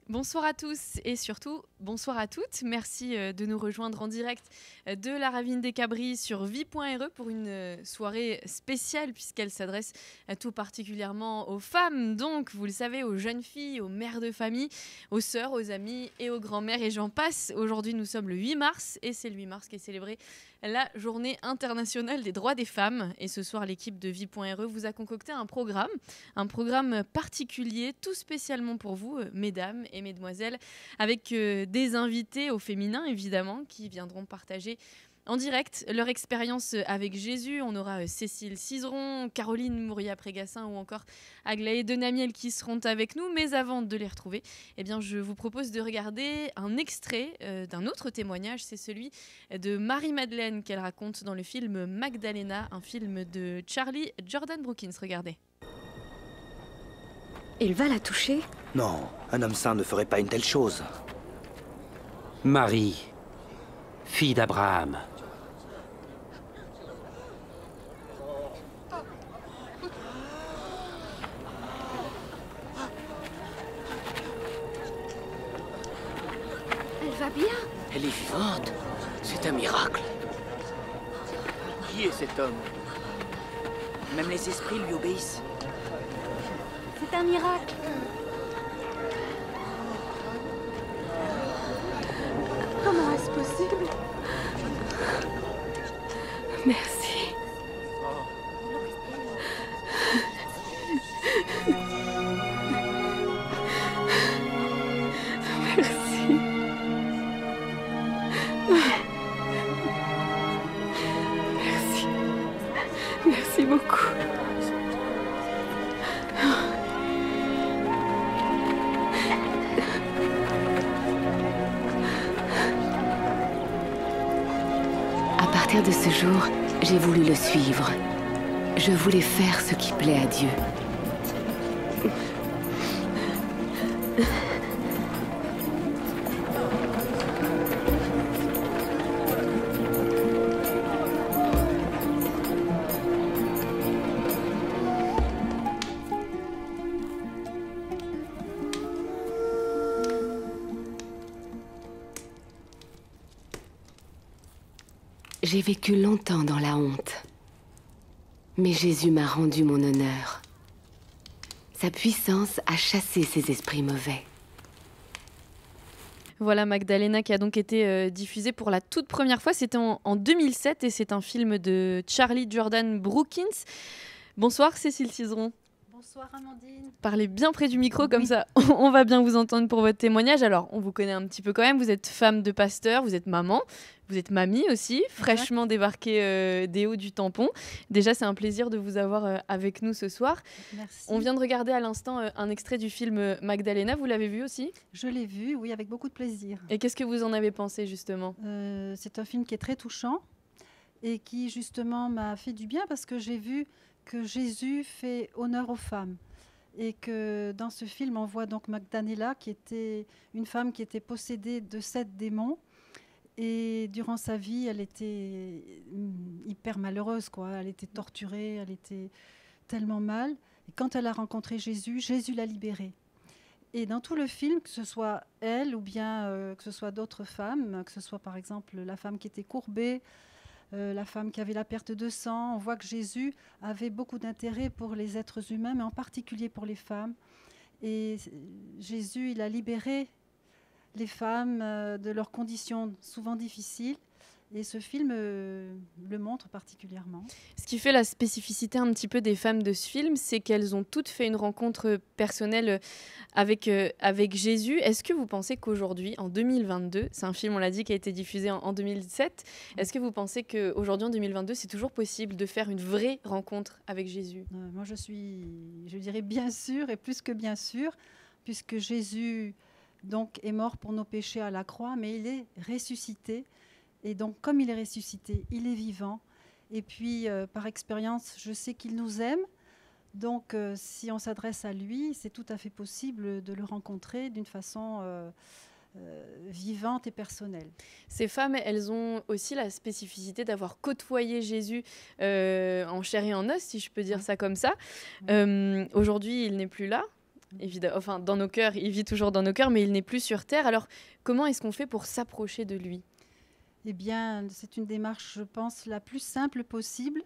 Bonsoir à tous et surtout bonsoir à toutes. Merci de nous rejoindre en direct de la Ravine des Cabris sur vie.re pour une soirée spéciale puisqu'elle s'adresse tout particulièrement aux femmes. Donc, vous le savez, aux jeunes filles, aux mères de famille, aux sœurs, aux amies et aux grands-mères et j'en passe. Aujourd'hui, nous sommes le 8 mars et c'est le 8 mars qui est célébré la Journée internationale des droits des femmes. Et ce soir, l'équipe de vie.re vous a concocté un programme particulier, tout spécialement pour vous, mesdames et mesdemoiselles, avec des invités au féminin, évidemment, qui viendront partager en direct leur expérience avec Jésus. On aura Cécile Cizeron, Caroline Mouria-Prégassin ou encore Aglaé Denamiel qui seront avec nous. Mais avant de les retrouver, eh bien, je vous propose de regarder un extrait d'un autre témoignage. C'est celui de Marie-Madeleine qu'elle raconte dans le film Magdalena, un film de Charlie Jordan Brookins. Regardez. Il va la toucher? Non, un homme saint ne ferait pas une telle chose. Marie, fille d'Abraham. Elle va bien? Elle est vivante. C'est un miracle. Qui est cet homme? Même les esprits lui obéissent. C'est un miracle. Comment est-ce possible? Merci. Merci. Merci. Merci beaucoup. À partir de ce jour, j'ai voulu le suivre. Je voulais faire ce qui plaît à Dieu. J'ai vécu longtemps dans la honte. Mais Jésus m'a rendu mon honneur. Sa puissance a chassé ces esprits mauvais. Voilà Magdalena qui a donc été diffusée pour la toute première fois. C'était en 2007 et c'est un film de Charlie Jordan Brookins. Bonsoir Cécile Cizeron. Bonsoir Amandine. Parlez bien près du micro, comme ça on va bien vous entendre pour votre témoignage. Alors, on vous connaît un petit peu quand même. Vous êtes femme de pasteur, vous êtes maman, vous êtes mamie aussi, fraîchement débarquée des hauts du tampon. Déjà, c'est un plaisir de vous avoir avec nous ce soir. Merci. On vient de regarder à l'instant un extrait du film Magdalena. Vous l'avez vu aussi? Je l'ai vu, oui, avec beaucoup de plaisir. Et qu'est-ce que vous en avez pensé, justement? C'est un film qui est très touchant et qui, justement, m'a fait du bien parce que j'ai vu que Jésus fait honneur aux femmes. Et que dans ce film, on voit donc Magdalena, qui était une femme qui était possédée de 7 démons. Et durant sa vie, elle était hyper malheureuse, quoi. Elle était torturée, elle était tellement mal. Et quand elle a rencontré Jésus, Jésus l'a libérée. Et dans tout le film, que ce soit elle ou bien que ce soit d'autres femmes, que ce soit par exemple la femme qui était courbée, la femme qui avait la perte de sang, on voit que Jésus avait beaucoup d'intérêt pour les êtres humains, mais en particulier pour les femmes. Et Jésus, il a libéré les femmes de leurs conditions souvent difficiles. Et ce film le montre particulièrement. Ce qui fait la spécificité un petit peu des femmes de ce film, c'est qu'elles ont toutes fait une rencontre personnelle avec Jésus. Est-ce que vous pensez qu'aujourd'hui, en 2022, c'est un film, on l'a dit, qui a été diffusé en 2007, est-ce que vous pensez qu'aujourd'hui, en 2022, c'est toujours possible de faire une vraie rencontre avec Jésus? Moi, je dirais bien sûr, et plus que bien sûr, puisque Jésus donc, est mort pour nos péchés à la croix, mais il est ressuscité. Et donc, comme il est ressuscité, il est vivant. Et puis, par expérience, je sais qu'il nous aime. Donc, si on s'adresse à lui, c'est tout à fait possible de le rencontrer d'une façon vivante et personnelle. Ces femmes, elles ont aussi la spécificité d'avoir côtoyé Jésus en chair et en os, si je peux dire ça comme ça. Aujourd'hui, il n'est plus là. évidemment, enfin dans nos cœurs, il vit toujours dans nos cœurs, mais il n'est plus sur terre. Alors, comment est-ce qu'on fait pour s'approcher de lui? Eh bien, c'est une démarche, je pense, la plus simple possible,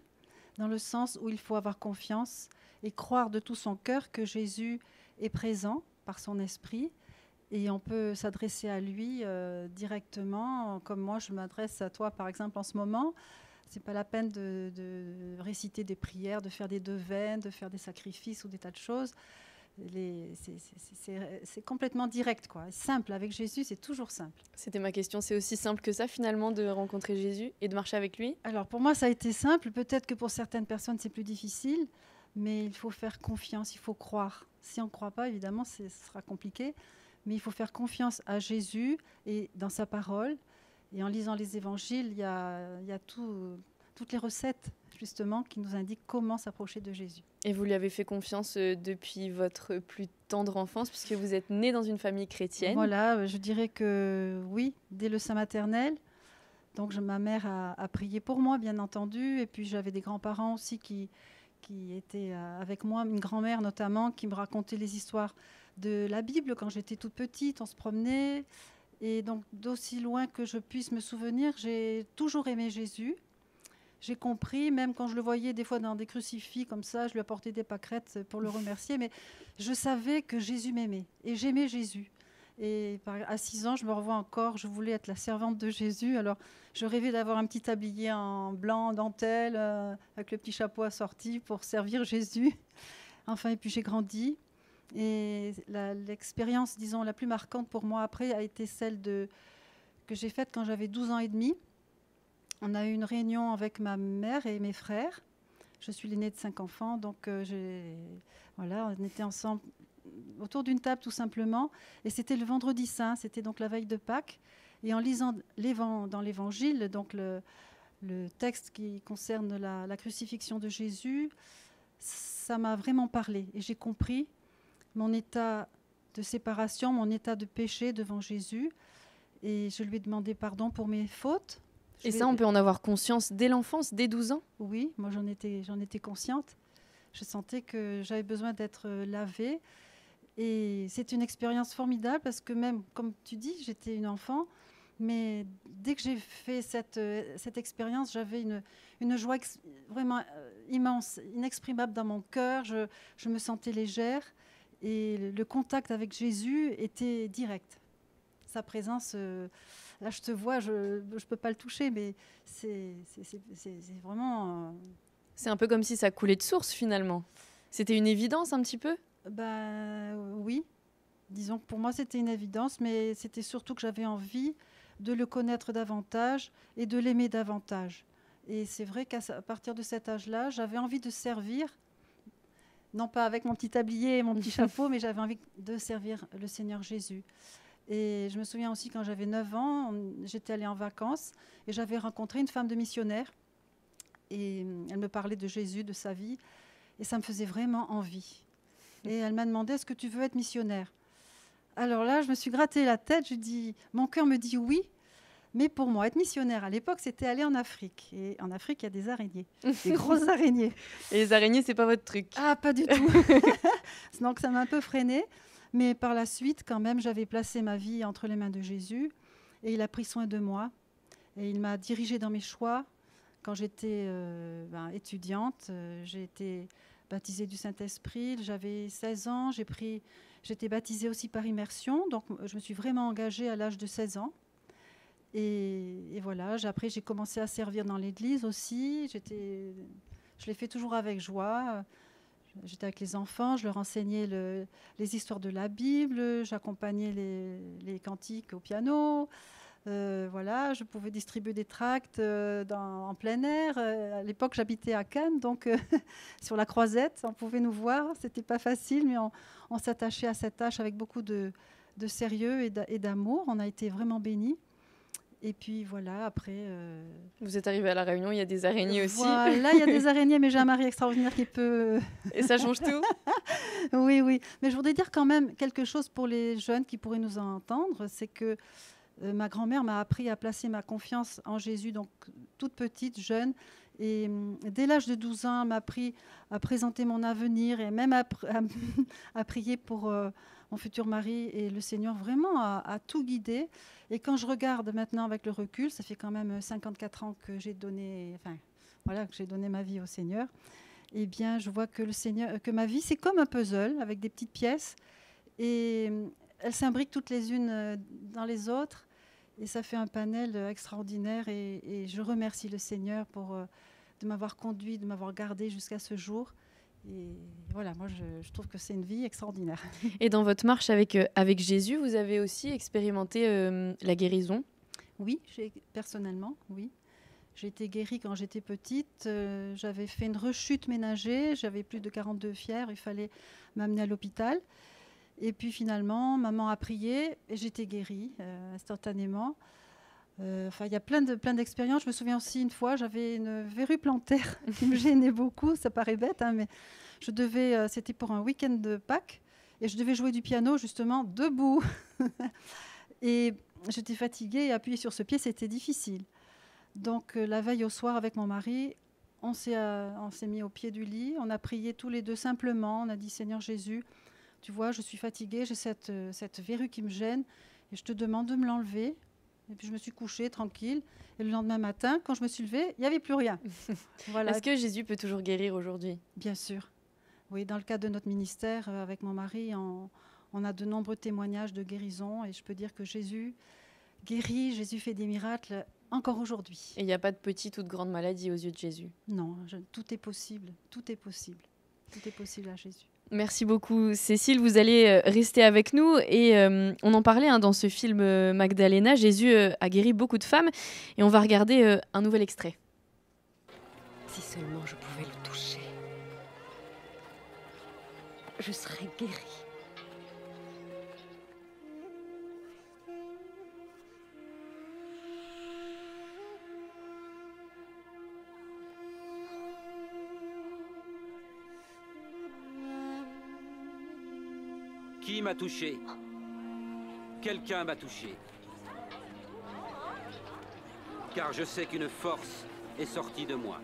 dans le sens où il faut avoir confiance et croire de tout son cœur que Jésus est présent par son esprit. Et on peut s'adresser à lui directement, comme moi je m'adresse à toi par exemple en ce moment. C'est pas la peine de réciter des prières, de faire des devènes, de faire des sacrifices ou des tas de choses. C'est complètement direct, quoi. Simple, avec Jésus, c'est toujours simple. C'était ma question, c'est aussi simple que ça finalement de rencontrer Jésus et de marcher avec lui? Alors pour moi ça a été simple, peut-être que pour certaines personnes c'est plus difficile, mais il faut faire confiance, il faut croire. Si on ne croit pas, évidemment, ce sera compliqué, mais il faut faire confiance à Jésus et dans sa parole. Et en lisant les évangiles, il y a toutes les recettes, justement, qui nous indiquent comment s'approcher de Jésus. Et vous lui avez fait confiance depuis votre plus tendre enfance, puisque vous êtes né dans une famille chrétienne. Voilà, je dirais que oui, dès le sein maternel. Donc ma mère a prié pour moi, bien entendu. Et puis j'avais des grands-parents aussi qui étaient avec moi, une grand-mère notamment, qui me racontait les histoires de la Bible quand j'étais toute petite. On se promenait. Et donc, d'aussi loin que je puisse me souvenir, j'ai toujours aimé Jésus. J'ai compris, même quand je le voyais des fois dans des crucifix comme ça, je lui apportais des pâquerettes pour le remercier, mais je savais que Jésus m'aimait et j'aimais Jésus. Et à 6 ans, je me revois encore, je voulais être la servante de Jésus. Alors, je rêvais d'avoir un petit tablier en blanc, en dentelle, avec le petit chapeau assorti pour servir Jésus. Enfin, et puis j'ai grandi. Et l'expérience, disons, la plus marquante pour moi après a été celle que j'ai faite quand j'avais 12 ans et demi. On a eu une réunion avec ma mère et mes frères. Je suis l'aînée de 5 enfants, donc voilà, on était ensemble autour d'une table tout simplement. Et c'était le vendredi saint, c'était donc la veille de Pâques. Et en lisant dans l'Évangile, donc le texte qui concerne la crucifixion de Jésus, ça m'a vraiment parlé. Et j'ai compris mon état de séparation, mon état de péché devant Jésus. Et je lui ai demandé pardon pour mes fautes. Et ça, on peut en avoir conscience dès l'enfance, dès 12 ans? Oui, moi j'en étais consciente. Je sentais que j'avais besoin d'être lavée. Et c'est une expérience formidable parce que même, comme tu dis, j'étais une enfant. Mais dès que j'ai fait cette expérience, j'avais une joie vraiment immense, inexprimable dans mon cœur. Je me sentais légère. Et le contact avec Jésus était direct. Sa présence, là je te vois, je ne peux pas le toucher, mais c'est vraiment... C'est un peu comme si ça coulait de source finalement. C'était une évidence un petit peu? Oui, disons que pour moi c'était une évidence, mais c'était surtout que j'avais envie de le connaître davantage et de l'aimer davantage. Et c'est vrai qu'à partir de cet âge-là, j'avais envie de servir, non pas avec mon petit tablier et mon petit chapeau, mais j'avais envie de servir le Seigneur Jésus. Et je me souviens aussi quand j'avais 9 ans, j'étais allée en vacances et j'avais rencontré une femme de missionnaire. Et elle me parlait de Jésus, de sa vie, et ça me faisait vraiment envie. Et elle m'a demandé, est-ce que tu veux être missionnaire? Alors là, je me suis gratté la tête, mon cœur me dit oui, mais pour moi, être missionnaire à l'époque, c'était aller en Afrique. Et en Afrique, il y a des araignées, des grosses araignées. Et les araignées, c'est pas votre truc? Ah, pas du tout. Donc ça m'a un peu freinée. Mais par la suite, quand même, j'avais placé ma vie entre les mains de Jésus et il a pris soin de moi. Et il m'a dirigée dans mes choix. Quand j'étais étudiante, j'ai été baptisée du Saint-Esprit. J'avais 16 ans. J'étais baptisée aussi par immersion. Donc, je me suis vraiment engagée à l'âge de 16 ans. Et voilà, après, j'ai commencé à servir dans l'église aussi. Je l'ai fait toujours avec joie. J'étais avec les enfants, je leur enseignais les histoires de la Bible, j'accompagnais les cantiques au piano. Voilà, je pouvais distribuer des tracts en plein air. À l'époque, j'habitais à Cannes, donc sur la Croisette, on pouvait nous voir. C'était pas facile, mais on s'attachait à cette tâche avec beaucoup de sérieux et d'amour. On a été vraiment bénis. Et puis voilà, après... Vous êtes arrivé à La Réunion, il y a des araignées aussi. Voilà, il y a des araignées, mais j'ai un mari extraordinaire qui peut... Et ça change tout. Oui, oui. Mais je voudrais dire quand même quelque chose pour les jeunes qui pourraient nous entendre, c'est que ma grand-mère m'a appris à placer ma confiance en Jésus, donc toute petite, jeune, Et dès l'âge de 12 ans, elle m'a appris à présenter mon avenir et même à prier pour mon futur mari. Et le Seigneur vraiment a tout guidé. Et quand je regarde maintenant avec le recul, ça fait quand même 54 ans que j'ai donné, que j'ai donné ma vie au Seigneur. Eh bien, je vois que ma vie, c'est comme un puzzle avec des petites pièces. Et elles s'imbriquent toutes les unes dans les autres. Et ça fait un panel extraordinaire. Et je remercie le Seigneur de m'avoir conduit, de m'avoir gardé jusqu'à ce jour. Et voilà, moi, je trouve que c'est une vie extraordinaire. Et dans votre marche avec Jésus, vous avez aussi expérimenté la guérison? Oui, personnellement, oui. J'ai été guérie quand j'étais petite. J'avais fait une rechute ménagée. J'avais plus de 42 fièvres. Il fallait m'amener à l'hôpital. Et puis finalement, maman a prié et j'étais guérie instantanément. Il y a plein d'expériences. Je me souviens aussi une fois, j'avais une verrue plantaire qui me gênait beaucoup. Ça paraît bête, hein, mais c'était pour un week-end de Pâques et je devais jouer du piano justement debout. Et j'étais fatiguée et appuyer sur ce pied, c'était difficile. Donc la veille au soir avec mon mari, on s'est mis au pied du lit. On a prié tous les deux simplement. On a dit Seigneur Jésus, tu vois, je suis fatiguée, j'ai cette verrue qui me gêne et je te demande de me l'enlever. Et puis je me suis couchée tranquille. Et le lendemain matin, quand je me suis levée, il n'y avait plus rien. Voilà. Est-ce que Jésus peut toujours guérir aujourd'hui? Bien sûr. Oui, dans le cadre de notre ministère, avec mon mari, on a de nombreux témoignages de guérison. Et je peux dire que Jésus guérit, Jésus fait des miracles encore aujourd'hui. Et il n'y a pas de petite ou de grande maladie aux yeux de Jésus? Non, tout est possible. Tout est possible. Tout est possible à Jésus. Merci beaucoup Cécile, vous allez rester avec nous et on en parlait dans ce film Magdalena, Jésus a guéri beaucoup de femmes et on va regarder un nouvel extrait. Si seulement je pouvais le toucher, je serais guérie. Qui m'a touché? Quelqu'un m'a touché. Car je sais qu'une force est sortie de moi.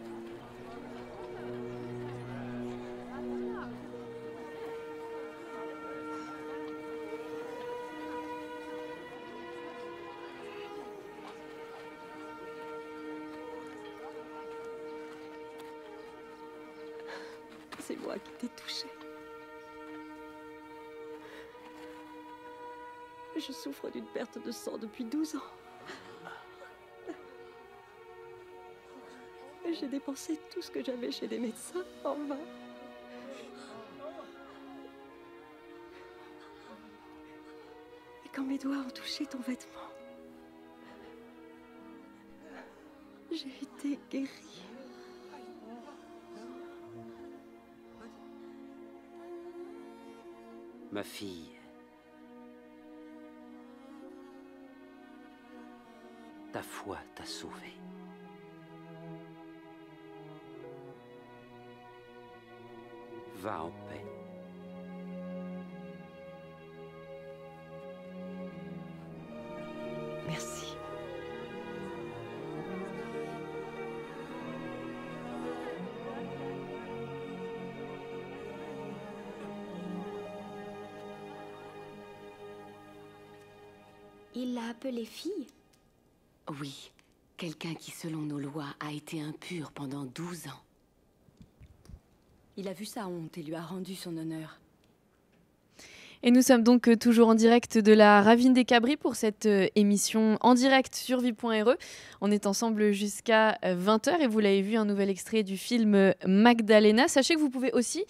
C'est moi qui t'ai touché. Je souffre d'une perte de sang depuis 12 ans. J'ai dépensé tout ce que j'avais chez des médecins en vain. Et quand mes doigts ont touché ton vêtement, j'ai été guérie. Ma fille. Ta foi t'a sauvée. Va en paix. Merci. Il l'a appelée fille? Oui, quelqu'un qui, selon nos lois, a été impur pendant 12 ans. Il a vu sa honte et lui a rendu son honneur. Et nous sommes donc toujours en direct de la Ravine des Cabris pour cette émission en direct sur vie.re. On est ensemble jusqu'à 20h et vous l'avez vu, un nouvel extrait du film Magdalena. Sachez que vous pouvez aussi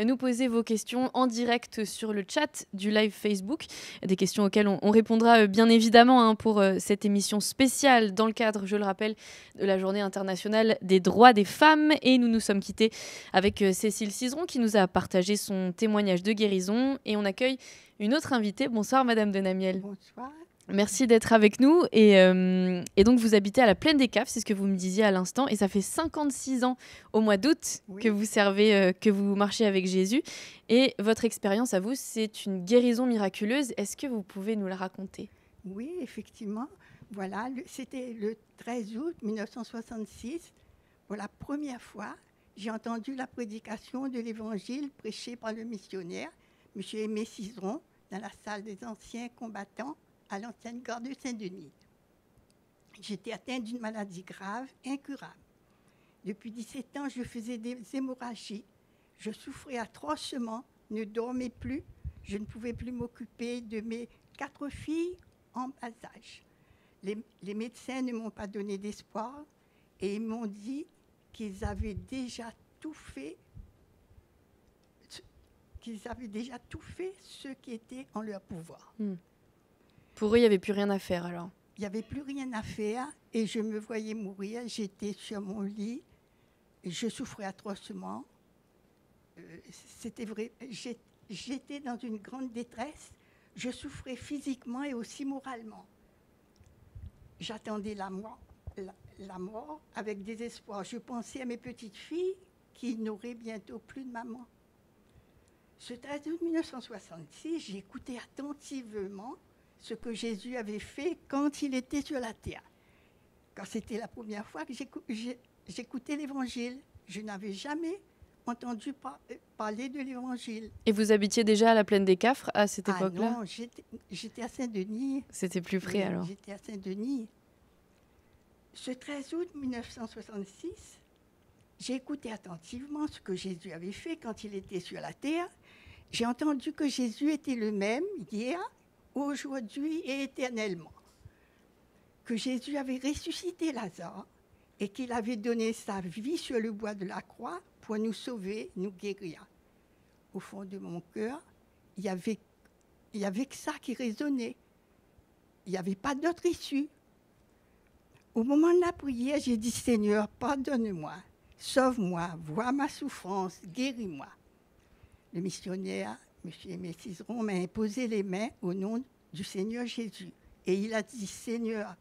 nous poser vos questions en direct sur le chat du live Facebook. Des questions auxquelles on répondra bien évidemment pour cette émission spéciale dans le cadre, je le rappelle, de la Journée internationale des droits des femmes. Et nous nous sommes quittés avec Cécile Cizeron qui nous a partagé son témoignage de guérison. Et on accueille une autre invitée. Bonsoir Madame de Namiel. Bonsoir. Merci d'être avec nous. Et donc vous habitez à la Plaine des Caves, c'est ce que vous me disiez à l'instant. Et ça fait 56 ans au mois d'août que vous servez, que vous marchez avec Jésus. Et votre expérience à vous, c'est une guérison miraculeuse. Est-ce que vous pouvez nous la raconter? Oui, effectivement. Voilà, c'était le 13 août 1966. pour la première fois, j'ai entendu la prédication de l'Évangile prêchée par le missionnaire, M. Aimé Cizeron, dans la salle des anciens combattants à l'ancienne gare de Saint-Denis. J'étais atteinte d'une maladie grave, incurable. Depuis 17 ans, je faisais des hémorragies. Je souffrais atrocement, ne dormais plus. Je ne pouvais plus m'occuper de mes 4 filles en bas âge. Les médecins ne m'ont pas donné d'espoir et ils m'ont dit qu'ils avaient déjà tout fait, ce qui était en leur pouvoir. Pour eux, il n'y avait plus rien à faire alors. Il n'y avait plus rien à faire et je me voyais mourir. J'étais sur mon lit, je souffrais atrocement. C'était vrai, j'étais dans une grande détresse. Je souffrais physiquement et aussi moralement. J'attendais la mort avec désespoir. Je pensais à mes petites filles qui n'auraient bientôt plus de maman. Ce 13 août 1966, j'ai écouté attentivement ce que Jésus avait fait quand il était sur la terre. Quand c'était la première fois que j'écoutais l'Évangile, je n'avais jamais entendu parler de l'Évangile. Et vous habitiez déjà à la plaine des Cafres à cette époque-là? Non, j'étais à Saint-Denis. C'était plus près alors? J'étais à Saint-Denis. Ce 13 août 1966, j'ai écouté attentivement ce que Jésus avait fait quand il était sur la terre. J'ai entendu que Jésus était le même hier, aujourd'hui et éternellement. Que Jésus avait ressuscité Lazare et qu'il avait donné sa vie sur le bois de la croix pour nous sauver, nous guérir. Au fond de mon cœur, il y avait que ça qui résonnait. Il n'y avait pas d'autre issue. Au moment de la prière, j'ai dit « Seigneur, pardonne-moi, sauve-moi, vois ma souffrance, guéris-moi ». Le missionnaire, M. Aimé Cizeron, m'a imposé les mains au nom du Seigneur Jésus. Et il a dit « Seigneur,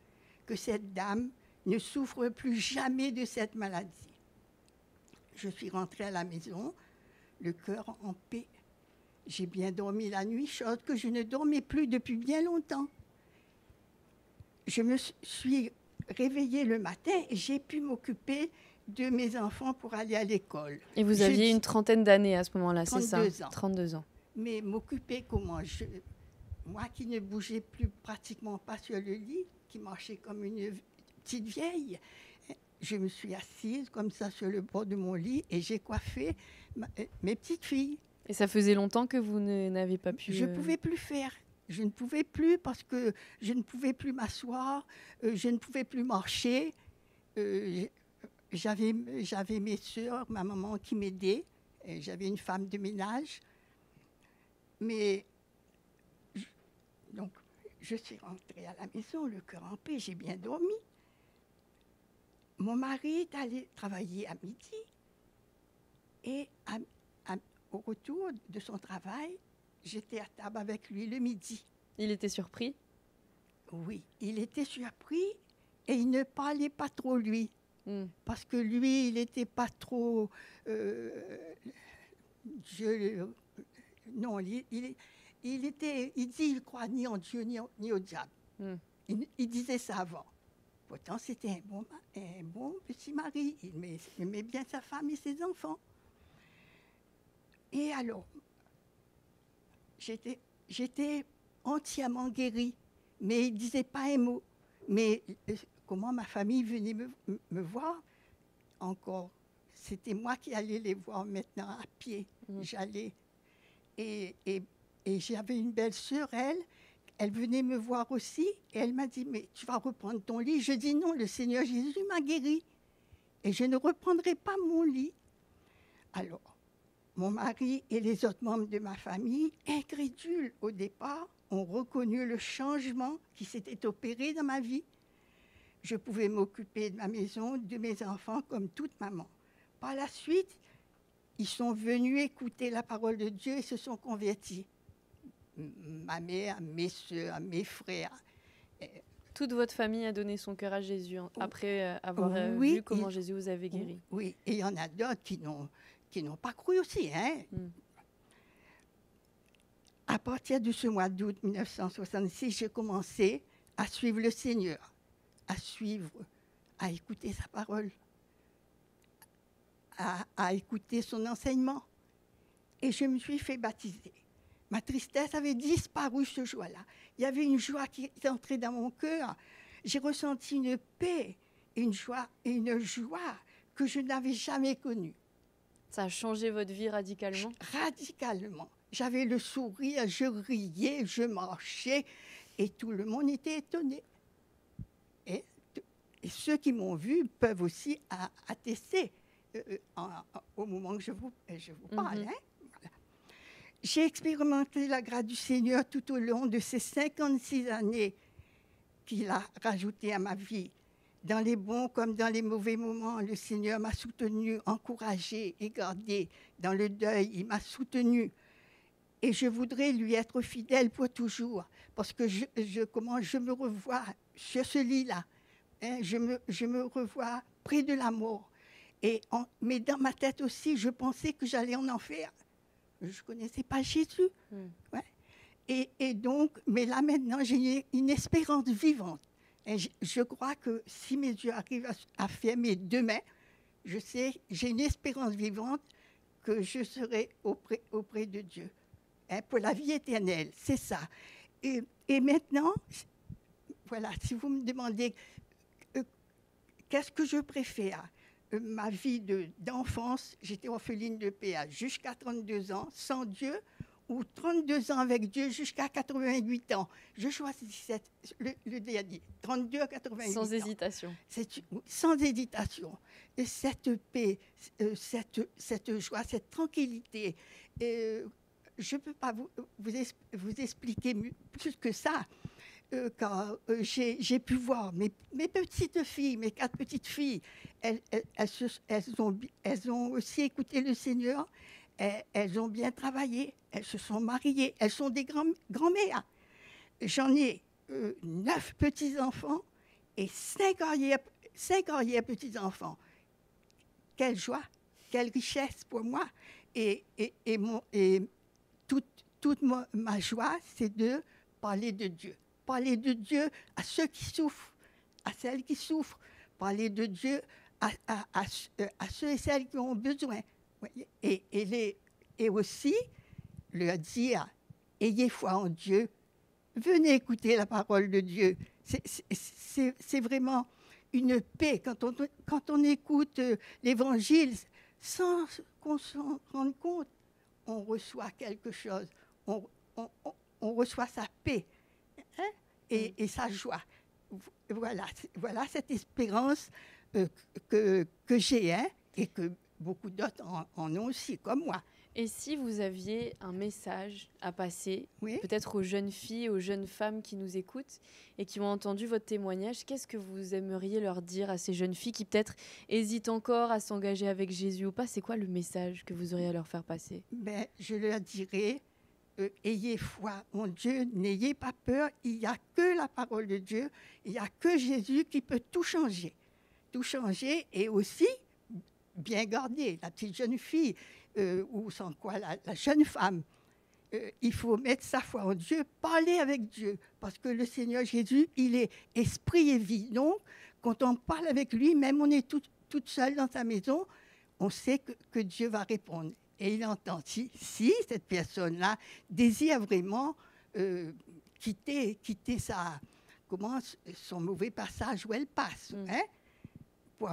que cette dame ne souffre plus jamais de cette maladie ». Je suis rentrée à la maison, le cœur en paix. J'ai bien dormi la nuit, chose que je ne dormais plus depuis bien longtemps. Je me suis réveillée le matin et j'ai pu m'occuper de mes enfants pour aller à l'école. Et vous aviez une trentaine d'années à ce moment-là, c'est ça? 32 ans. 32 ans. Mais m'occuper comment? Moi qui ne bougeais plus pratiquement pas sur le lit, qui marchais comme une petite vieille, je me suis assise comme ça sur le bord de mon lit et j'ai coiffé mes petites filles. Et ça faisait longtemps que vous n'avez pas pu... Je ne pouvais plus faire. Je ne pouvais plus parce que je ne pouvais plus m'asseoir, je ne pouvais plus marcher. J'avais mes sœurs, ma maman qui m'aidait. J'avais une femme de ménage. Mais donc, je suis rentrée à la maison, le cœur en paix, j'ai bien dormi. Mon mari est allé travailler à midi et au retour de son travail, j'étais à table avec lui le midi. Il était surpris? Oui, il était surpris et il ne parlait pas trop, lui. Parce que lui, il n'était pas trop... non, il dit, il croit ni en Dieu ni au diable. Il disait ça avant. Pourtant, c'était un bon petit mari. Il aimait bien sa femme et ses enfants. Et alors, j'étais entièrement guérie, mais il ne disait pas un mot. Mais comment ma famille venait me voir encore? C'était moi qui allais les voir maintenant à pied. J'allais. Et j'avais une belle sœur, elle venait me voir aussi, et elle m'a dit, mais tu vas reprendre ton lit? Je dis non, le Seigneur Jésus m'a guéri, et je ne reprendrai pas mon lit. Alors, mon mari et les autres membres de ma famille, incrédules au départ, ont reconnu le changement qui s'était opéré dans ma vie. Je pouvais m'occuper de ma maison, de mes enfants, comme toute maman. Par la suite, ils sont venus écouter la parole de Dieu et se sont convertis. Ma mère, mes soeurs, mes frères. Toute votre famille a donné son cœur à Jésus après avoir vu comment Jésus vous avait guéri. Oui, et il y en a d'autres qui n'ont pas cru aussi. Hein? À partir de ce mois d'août 1966, j'ai commencé à suivre le Seigneur, à écouter sa parole. à écouter son enseignement. Et je me suis fait baptiser. Ma tristesse avait disparu ce jour-là. Il y avait une joie qui est entrée dans mon cœur. J'ai ressenti une paix, une joie que je n'avais jamais connue. Ça a changé votre vie radicalement? Radicalement. J'avais le sourire, je riais, je marchais et tout le monde était étonné. Et ceux qui m'ont vu peuvent aussi attester au moment que je vous parle. Hein? Voilà. J'ai expérimenté la grâce du Seigneur tout au long de ces 56 années qu'il a rajoutées à ma vie. Dans les bons comme dans les mauvais moments, le Seigneur m'a soutenu, encouragé et gardé. Dans le deuil, il m'a soutenu. Et je voudrais lui être fidèle pour toujours. Parce que je me revois sur ce lit-là. Hein, je me revois près de la mort. Mais dans ma tête aussi, je pensais que j'allais en enfer. Je ne connaissais pas Jésus. Ouais. Et donc, mais là maintenant, j'ai une espérance vivante. Et je crois que si mes yeux arrivent à fermer demain, je sais, j'ai une espérance vivante que je serai auprès de Dieu. Hein, pour la vie éternelle, c'est ça. Et maintenant, voilà, si vous me demandez qu'est-ce que je préfère, ma vie d'enfance, j'étais orpheline de père jusqu'à 32 ans, sans Dieu, ou 32 ans avec Dieu jusqu'à 88 ans. Je choisis le dernier, 32 à 88 Sans ans. hésitation. Sans hésitation. Et cette paix, cette joie, cette tranquillité, je ne peux pas vous expliquer plus que ça. Quand j'ai pu voir mes petites filles, mes 4 petites filles, elles ont aussi écouté le Seigneur. Elles ont bien travaillé, elles se sont mariées, elles sont des grand-mères. J'en ai 9 petits-enfants et 5 arrière-petits-enfants. Quelle joie, quelle richesse pour moi. Et toute ma joie, c'est de parler de Dieu. Parler de Dieu à ceux qui souffrent, à celles qui souffrent. Parler de Dieu à ceux et celles qui ont besoin. Et aussi leur dire, ayez foi en Dieu, venez écouter la parole de Dieu. C'est vraiment une paix quand on écoute l'Évangile sans qu'on s'en rende compte. On reçoit quelque chose, on reçoit sa paix, hein, et sa joie. Voilà cette espérance que j'ai, hein, et que beaucoup d'autres en ont aussi, comme moi. Et si vous aviez un message à passer, Oui. peut-être aux jeunes filles, aux jeunes femmes qui nous écoutent et qui ont entendu votre témoignage, qu'est-ce que vous aimeriez leur dire à ces jeunes filles qui peut-être hésitent encore à s'engager avec Jésus ou pas? C'est quoi le message que vous auriez à leur faire passer? Je leur dirais, ayez foi en Dieu, n'ayez pas peur, il n'y a que la parole de Dieu, il n'y a que Jésus qui peut tout changer. Tout changer et aussi bien garder la petite jeune fille ou sans quoi la jeune femme. Il faut mettre sa foi en Dieu, parler avec Dieu, parce que le Seigneur Jésus, il est esprit et vie. Donc, quand on parle avec lui, même on est toute seule dans sa maison, on sait que Dieu va répondre. Et il entend si cette personne-là désire vraiment quitter son mauvais passage où elle passe, hein? Pour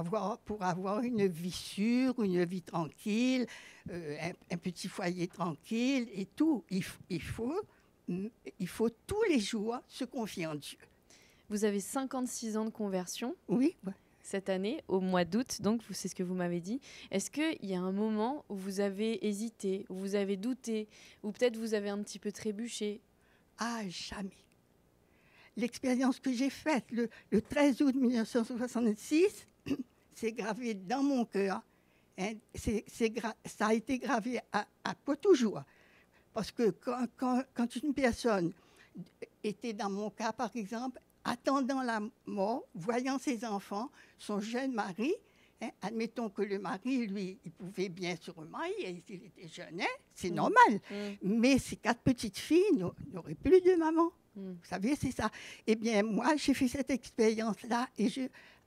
avoir une vie sûre, une vie tranquille, un petit foyer tranquille et tout. Il faut tous les jours se confier en Dieu. Vous avez 56 ans de conversion. Oui. Cette année, au mois d'août, donc c'est ce que vous m'avez dit. Est-ce qu'il y a un moment où vous avez hésité, où vous avez douté, ou peut-être vous avez un petit peu trébuché? Ah, jamais. L'expérience que j'ai faite le 13 août 1966, c'est gravé dans mon cœur. Hein, ça a été gravé pour toujours. Parce que quand une personne était dans mon cas, par exemple, attendant la mort, voyant ses enfants, son jeune mari, hein, admettons que le mari, lui, il pouvait bien se remarier, il était jeune, hein, c'est normal. Mais ces 4 petites filles n'auraient plus de maman. Vous savez, c'est ça. Eh bien, moi, j'ai fait cette expérience-là et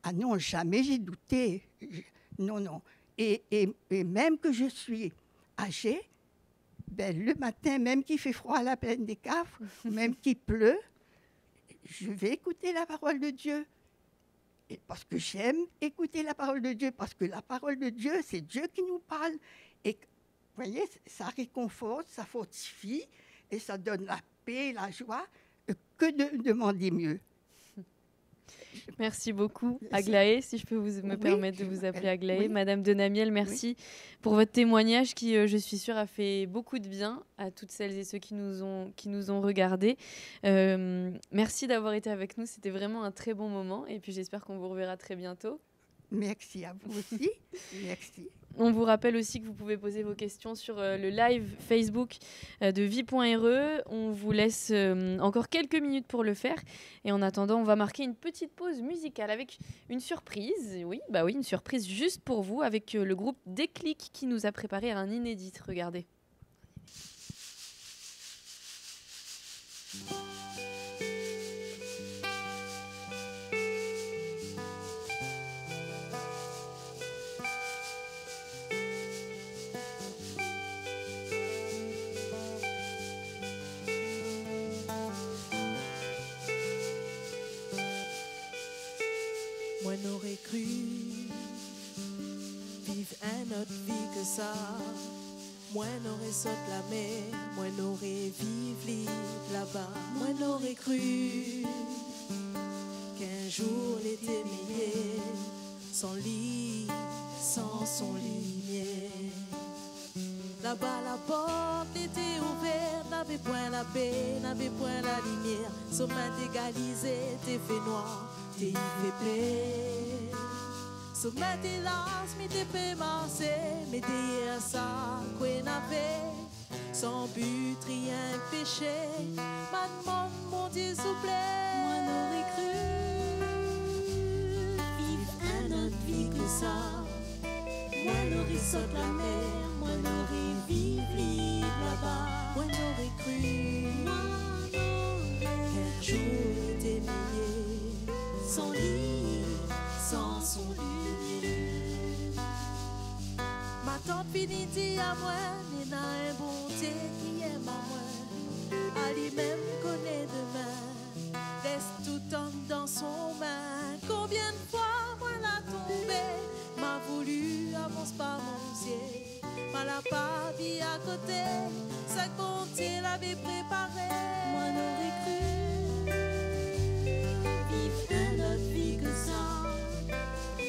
ah non, jamais j'ai douté. Non. Et même que je suis âgée, ben, le matin, même qu'il fait froid à la plaine des Caves, même qu'il pleut, je vais écouter la parole de Dieu. Et parce que j'aime écouter la parole de Dieu, parce que la parole de Dieu, c'est Dieu qui nous parle. Et vous voyez, ça réconforte, ça fortifie, et ça donne la paix, la joie. Que de demander mieux? Merci beaucoup, Aglaé, si je peux me permettre de vous appeler Aglaé. Madame de Namiel, merci pour votre témoignage qui, je suis sûre, a fait beaucoup de bien à toutes celles et ceux qui nous ont regardés. Merci d'avoir été avec nous, c'était vraiment un très bon moment et puis j'espère qu'on vous reverra très bientôt. Merci à vous aussi. Merci. On vous rappelle aussi que vous pouvez poser vos questions sur le live Facebook de vie.re. On vous laisse encore quelques minutes pour le faire. Et en attendant, on va marquer une petite pause musicale avec une surprise. Oui, une surprise juste pour vous avec le groupe Déclic qui nous a préparé un inédit. Regardez. Moi n'aurais cru vivre une autre vie que ça. Moi n'aurais sauté la mer, moi n'aurais vivre là-bas. Moi n'aurais cru qu'un jour l'été meilleur, sans lit, sans son lumière. Là-bas la porte était ouverte, n'avait point la paix, n'avait point la lumière. Sommet égalisé, t'es fait noir. T'es fait plaisir, sommet t'es las, mais t'es fait masser, mais derrière ça, quoi n'avait, sans but, rien péché, ma demande, mon Dieu, s'il vous plaît. Moi n'aurais cru vivre une autre vie que ça, moi n'aurais sauté la mer, moi n'aurais vivre là-bas, moi n'aurais cru qu'un jour était meilleur. Sans lit, sans son lumière. Ma tante finit dit à moi, Nina un bon Dieu qui aime à moi. À lui-même connaît demain, laisse tout homme dans son main. Combien de fois moi la tombée, m'a voulu avance pas mon Dieu. M'a la pas vie à côté, ça bon Dieu l'avait préparé. Moi n'aurais cru.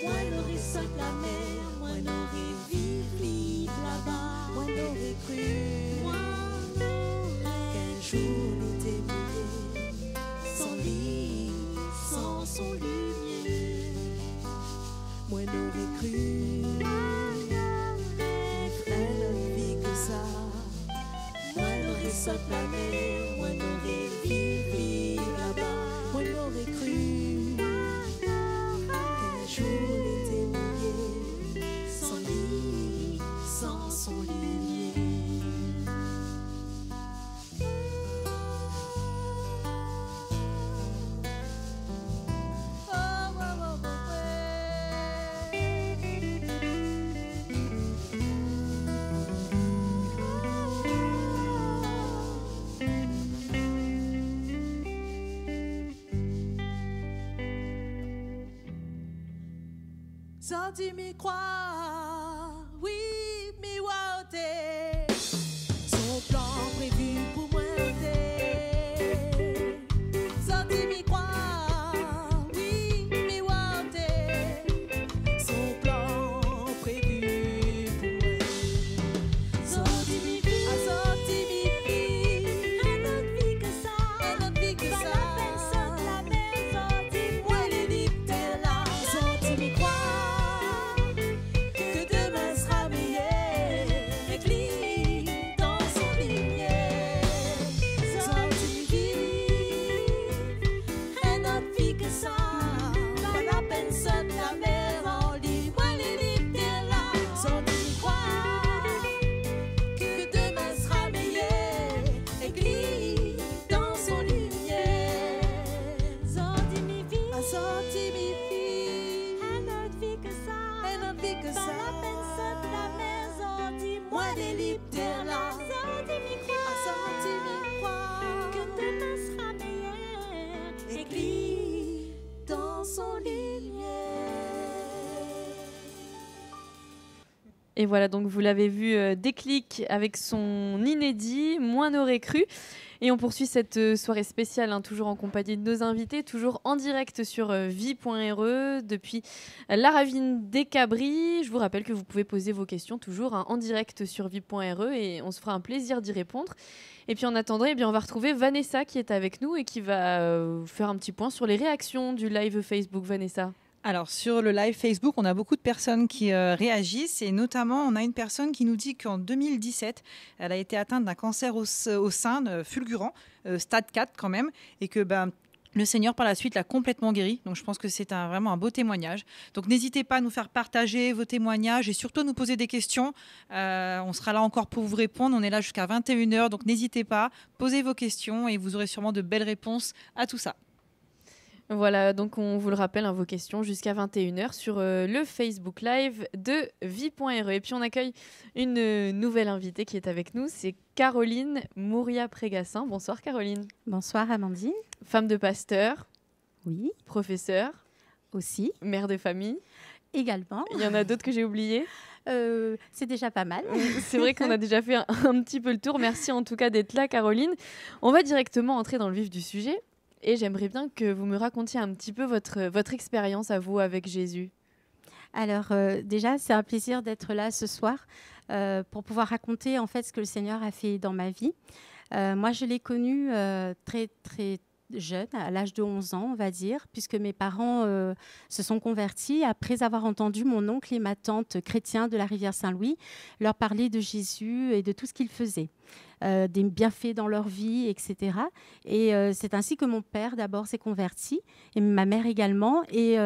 Moi n'aurais sauté la mer, moi n'aurais vivre là-bas, moi n'aurais cru qu'un jour l'été meilleur, sans lit, sans son lumière. Moi n'aurais cru vivre une autre vie que ça. Moi n'aurais sauté la mer, moi n'aurais vivre là-bas, moi n'aurais cru. Jour l'été meilleur, sans lit, sans son lumière. Oh, oh, oh, oh, Senti m'y croire, oui, m'y waouté. Son plan prévu pour moi, senti m'y croire, oui, m'y waouté. Son plan prévu pour moi. Senti m'y un autre vie que ça, un autre vie que ça. La maison, dis-moi les libertés là, senti m'y croire. Que demain sera meilleur, avec lui. les libres terre là. Assorti m'y croire que demain sera meilleur. Écrit dans son lumière. Et voilà, donc vous l'avez vu, Déclic avec son inédit, Moins n'aurait cru. Et on poursuit cette soirée spéciale, toujours en compagnie de nos invités, toujours en direct sur vie.re depuis la ravine des Cabris. Je vous rappelle que vous pouvez poser vos questions toujours en direct sur vie.re et on se fera un plaisir d'y répondre. Et puis en attendant, on va retrouver Vanessa qui est avec nous et qui va faire un petit point sur les réactions du live Facebook. Vanessa. Alors, sur le live Facebook, on a beaucoup de personnes qui réagissent et notamment, on a une personne qui nous dit qu'en 2017, elle a été atteinte d'un cancer au sein fulgurant, stade 4 quand même, et que le Seigneur, par la suite, l'a complètement guéri. Donc, je pense que c'est vraiment un beau témoignage. Donc, n'hésitez pas à nous faire partager vos témoignages et surtout à nous poser des questions. On sera là encore pour vous répondre. On est là jusqu'à 21h, donc n'hésitez pas, posez vos questions et vous aurez sûrement de belles réponses à tout ça. Voilà, donc on vous le rappelle, vos questions jusqu'à 21h sur le Facebook Live de vie.re. Et puis on accueille une nouvelle invitée qui est avec nous, c'est Caroline Mouria-Prégassin. Bonsoir Caroline. Bonsoir Amandine. Femme de pasteur. Oui. Professeure. Aussi. Mère de famille. Également. Il y en a d'autres que j'ai oubliés. C'est déjà pas mal. C'est vrai qu'on a déjà fait un petit peu le tour. Merci en tout cas d'être là Caroline. On va directement entrer dans le vif du sujet. Et j'aimerais bien que vous me racontiez un petit peu votre expérience à vous avec Jésus. Alors déjà, c'est un plaisir d'être là ce soir pour pouvoir raconter en fait ce que le Seigneur a fait dans ma vie. Moi, je l'ai connu très très jeune, à l'âge de 11 ans, on va dire, puisque mes parents se sont convertis après avoir entendu mon oncle et ma tante chrétiens de la rivière Saint-Louis leur parler de Jésus et de tout ce qu'il faisait. Des bienfaits dans leur vie, etc. Et c'est ainsi que mon père d'abord s'est converti, et ma mère également. Et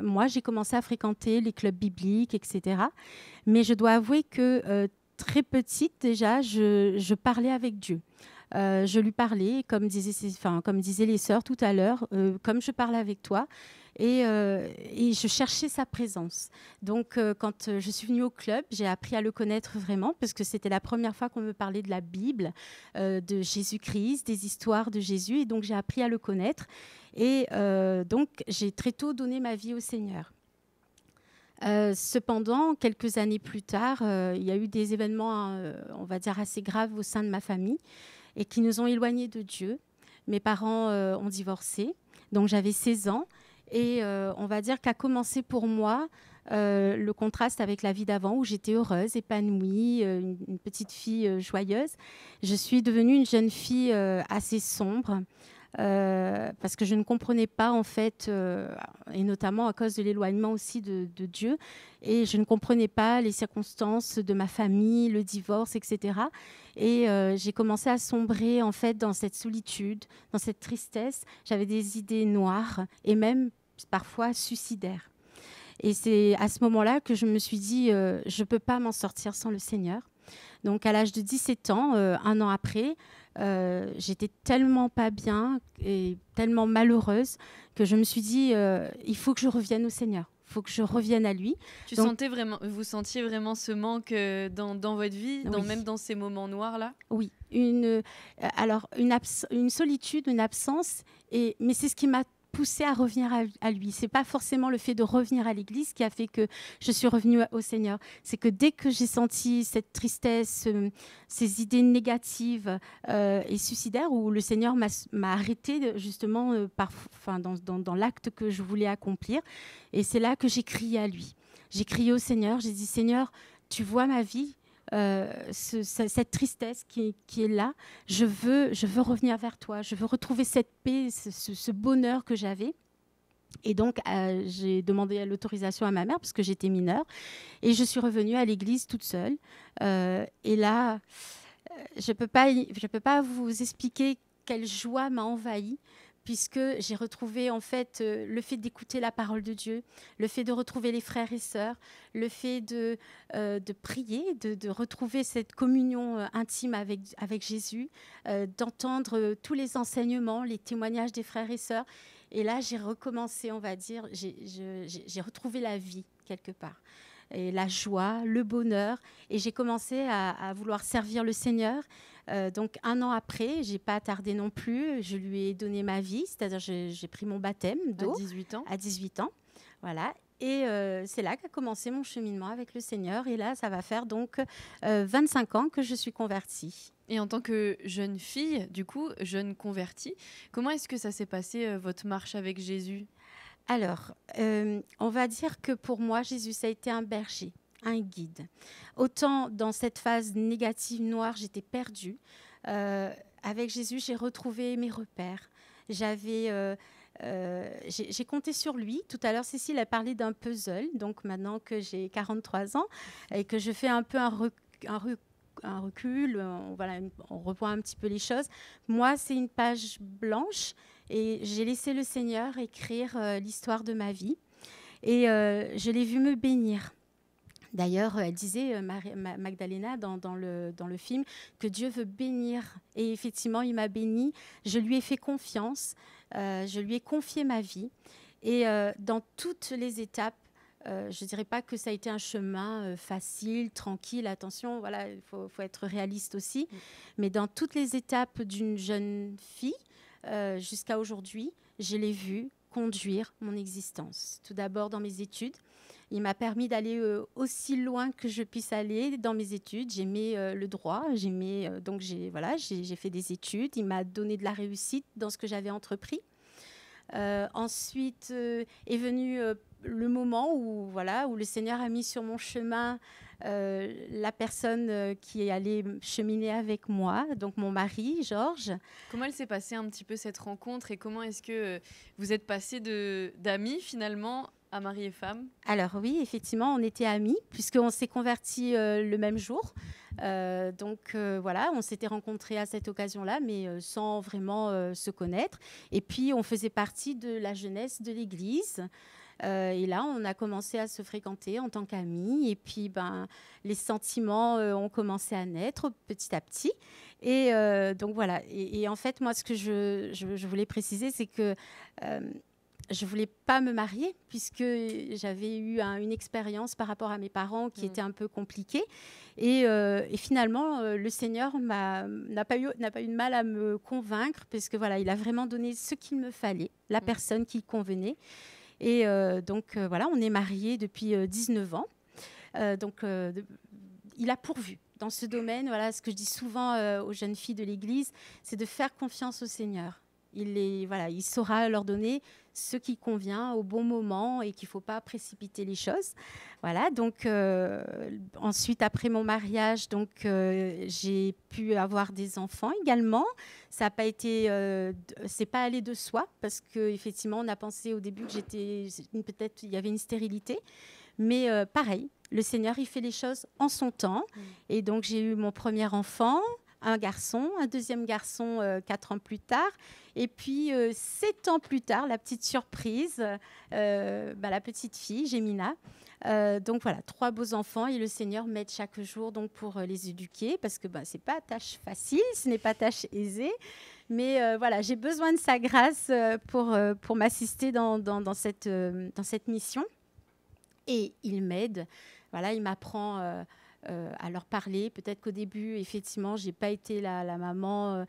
moi, j'ai commencé à fréquenter les clubs bibliques, etc. Mais je dois avouer que très petite déjà, je parlais avec Dieu. Je lui parlais, comme disaient les sœurs tout à l'heure, comme je parle avec toi. Et je cherchais sa présence. Donc, quand je suis venue au club, j'ai appris à le connaître vraiment, parce que c'était la première fois qu'on me parlait de la Bible, de Jésus-Christ, des histoires de Jésus. Et donc, j'ai appris à le connaître. Et donc, j'ai très tôt donné ma vie au Seigneur. Cependant, quelques années plus tard, il y a eu des événements, on va dire, assez graves au sein de ma famille et qui nous ont éloignés de Dieu. Mes parents ont divorcé, donc j'avais 16 ans. Et on va dire qu'a commencé pour moi le contraste avec la vie d'avant où j'étais heureuse, épanouie, une petite fille joyeuse. Je suis devenue une jeune fille assez sombre parce que je ne comprenais pas en fait, et notamment à cause de l'éloignement aussi de Dieu. Et je ne comprenais pas les circonstances de ma famille, le divorce, etc. Et j'ai commencé à sombrer en fait dans cette solitude, dans cette tristesse. J'avais des idées noires et même parfois suicidaires. Et c'est à ce moment-là que je me suis dit, je ne peux pas m'en sortir sans le Seigneur. Donc à l'âge de 17 ans, un an après, j'étais tellement pas bien et tellement malheureuse que je me suis dit, il faut que je revienne au Seigneur. Il faut que je revienne à lui. Vous sentiez vraiment ce manque dans votre vie, Oui. même dans ces moments noirs-là? Oui, une solitude, une absence, mais c'est ce qui m'a poussée à revenir à lui. C'est pas forcément le fait de revenir à l'église qui a fait que je suis revenue au Seigneur. C'est que dès que j'ai senti cette tristesse, ces idées négatives et suicidaires, où le Seigneur m'a arrêtée justement dans l'acte que je voulais accomplir. Et c'est là que j'ai crié à lui. J'ai crié au Seigneur, j'ai dit « Seigneur, tu vois ma vie ?» cette tristesse qui est là, je veux revenir vers toi, je veux retrouver cette paix, ce bonheur que j'avais. Et donc, j'ai demandé l'autorisation à ma mère parce que j'étais mineure et je suis revenue à l'église toute seule. Et là, je peux pas vous expliquer quelle joie m'a envahie, puisque j'ai retrouvé en fait le fait d'écouter la parole de Dieu, le fait de retrouver les frères et sœurs, le fait de prier, de retrouver cette communion intime avec Jésus, d'entendre tous les enseignements, les témoignages des frères et sœurs. Et là, j'ai recommencé, on va dire, j'ai retrouvé la vie quelque part. et la joie, le bonheur. Et j'ai commencé à vouloir servir le Seigneur. Donc 1 an après, j'ai pas tardé non plus, je lui ai donné ma vie, c'est-à-dire j'ai pris mon baptême d'eau. À 18 ans. À 18 ans, voilà. Et c'est là qu'a commencé mon cheminement avec le Seigneur. Et là, ça va faire donc 25 ans que je suis convertie. Et en tant que jeune fille, du coup, jeune convertie, comment est-ce que ça s'est passé, votre marche avec Jésus ? Alors, on va dire que pour moi, Jésus, ça a été un berger, un guide. Autant dans cette phase négative, noire, j'étais perdue. Avec Jésus, j'ai retrouvé mes repères. J'ai compté sur lui. Tout à l'heure, Cécile a parlé d'un puzzle. Donc maintenant que j'ai 43 ans et que je fais un peu un recul, on revoit un petit peu les choses. Moi, c'est une page blanche et j'ai laissé le Seigneur écrire l'histoire de ma vie. Et je l'ai vu me bénir. D'ailleurs, elle disait, Magdalena, dans le film, que Dieu veut bénir. Et effectivement, il m'a bénie. Je lui ai fait confiance. Je lui ai confié ma vie. Et dans toutes les étapes, je ne dirais pas que ça a été un chemin facile, tranquille. Attention, voilà, il faut être réaliste aussi. Mais dans toutes les étapes d'une jeune fille, jusqu'à aujourd'hui, je l'ai vu conduire mon existence. Tout d'abord dans mes études. Il m'a permis d'aller aussi loin que je puisse aller dans mes études. J'aimais le droit, donc j'ai fait des études. Il m'a donné de la réussite dans ce que j'avais entrepris. Ensuite est venu le moment où le Seigneur a mis sur mon chemin la personne qui allait cheminer avec moi, donc mon mari, Georges. Comment elle s'est passée un petit peu cette rencontre et comment est-ce que vous êtes passés d'amis finalement à mari et femme ? Alors oui, effectivement, on était amis puisqu'on s'est convertis le même jour. On s'était rencontrés à cette occasion-là, mais sans vraiment se connaître. Et puis, on faisait partie de la jeunesse de l'Église. Et là, on a commencé à se fréquenter en tant qu'amis. Et puis, les sentiments ont commencé à naître petit à petit. Et donc, voilà. Et en fait, moi, ce que je voulais préciser, c'est que je ne voulais pas me marier puisque j'avais eu une expérience par rapport à mes parents qui était un peu compliquée. Et finalement, le Seigneur n'a pas eu de mal à me convaincre parce que il a vraiment donné ce qu'il me fallait, la personne qui convenait. Et on est mariés depuis 19 ans. Il a pourvu dans ce domaine. Voilà, ce que je dis souvent aux jeunes filles de l'Église, c'est de faire confiance au Seigneur. Il saura leur donner ce qui convient au bon moment et qu'il ne faut pas précipiter les choses. Voilà, donc ensuite, après mon mariage, j'ai pu avoir des enfants également. Ça n'a pas été, c'est pas allé de soi parce qu'effectivement, on a pensé au début que peut-être il y avait une stérilité. Mais pareil, le Seigneur, il fait les choses en son temps. Et donc, j'ai eu mon premier enfant, un garçon, un deuxième garçon 4 ans plus tard. Et puis, 7 ans plus tard, la petite surprise, la petite fille, Gémina. 3 beaux enfants et le Seigneur m'aide chaque jour pour les éduquer parce que ce n'est pas tâche facile, ce n'est pas tâche aisée. Mais j'ai besoin de sa grâce pour m'assister dans cette mission. Et il m'aide, il m'apprend à leur parler. Peut-être qu'au début, effectivement, je n'ai pas été la maman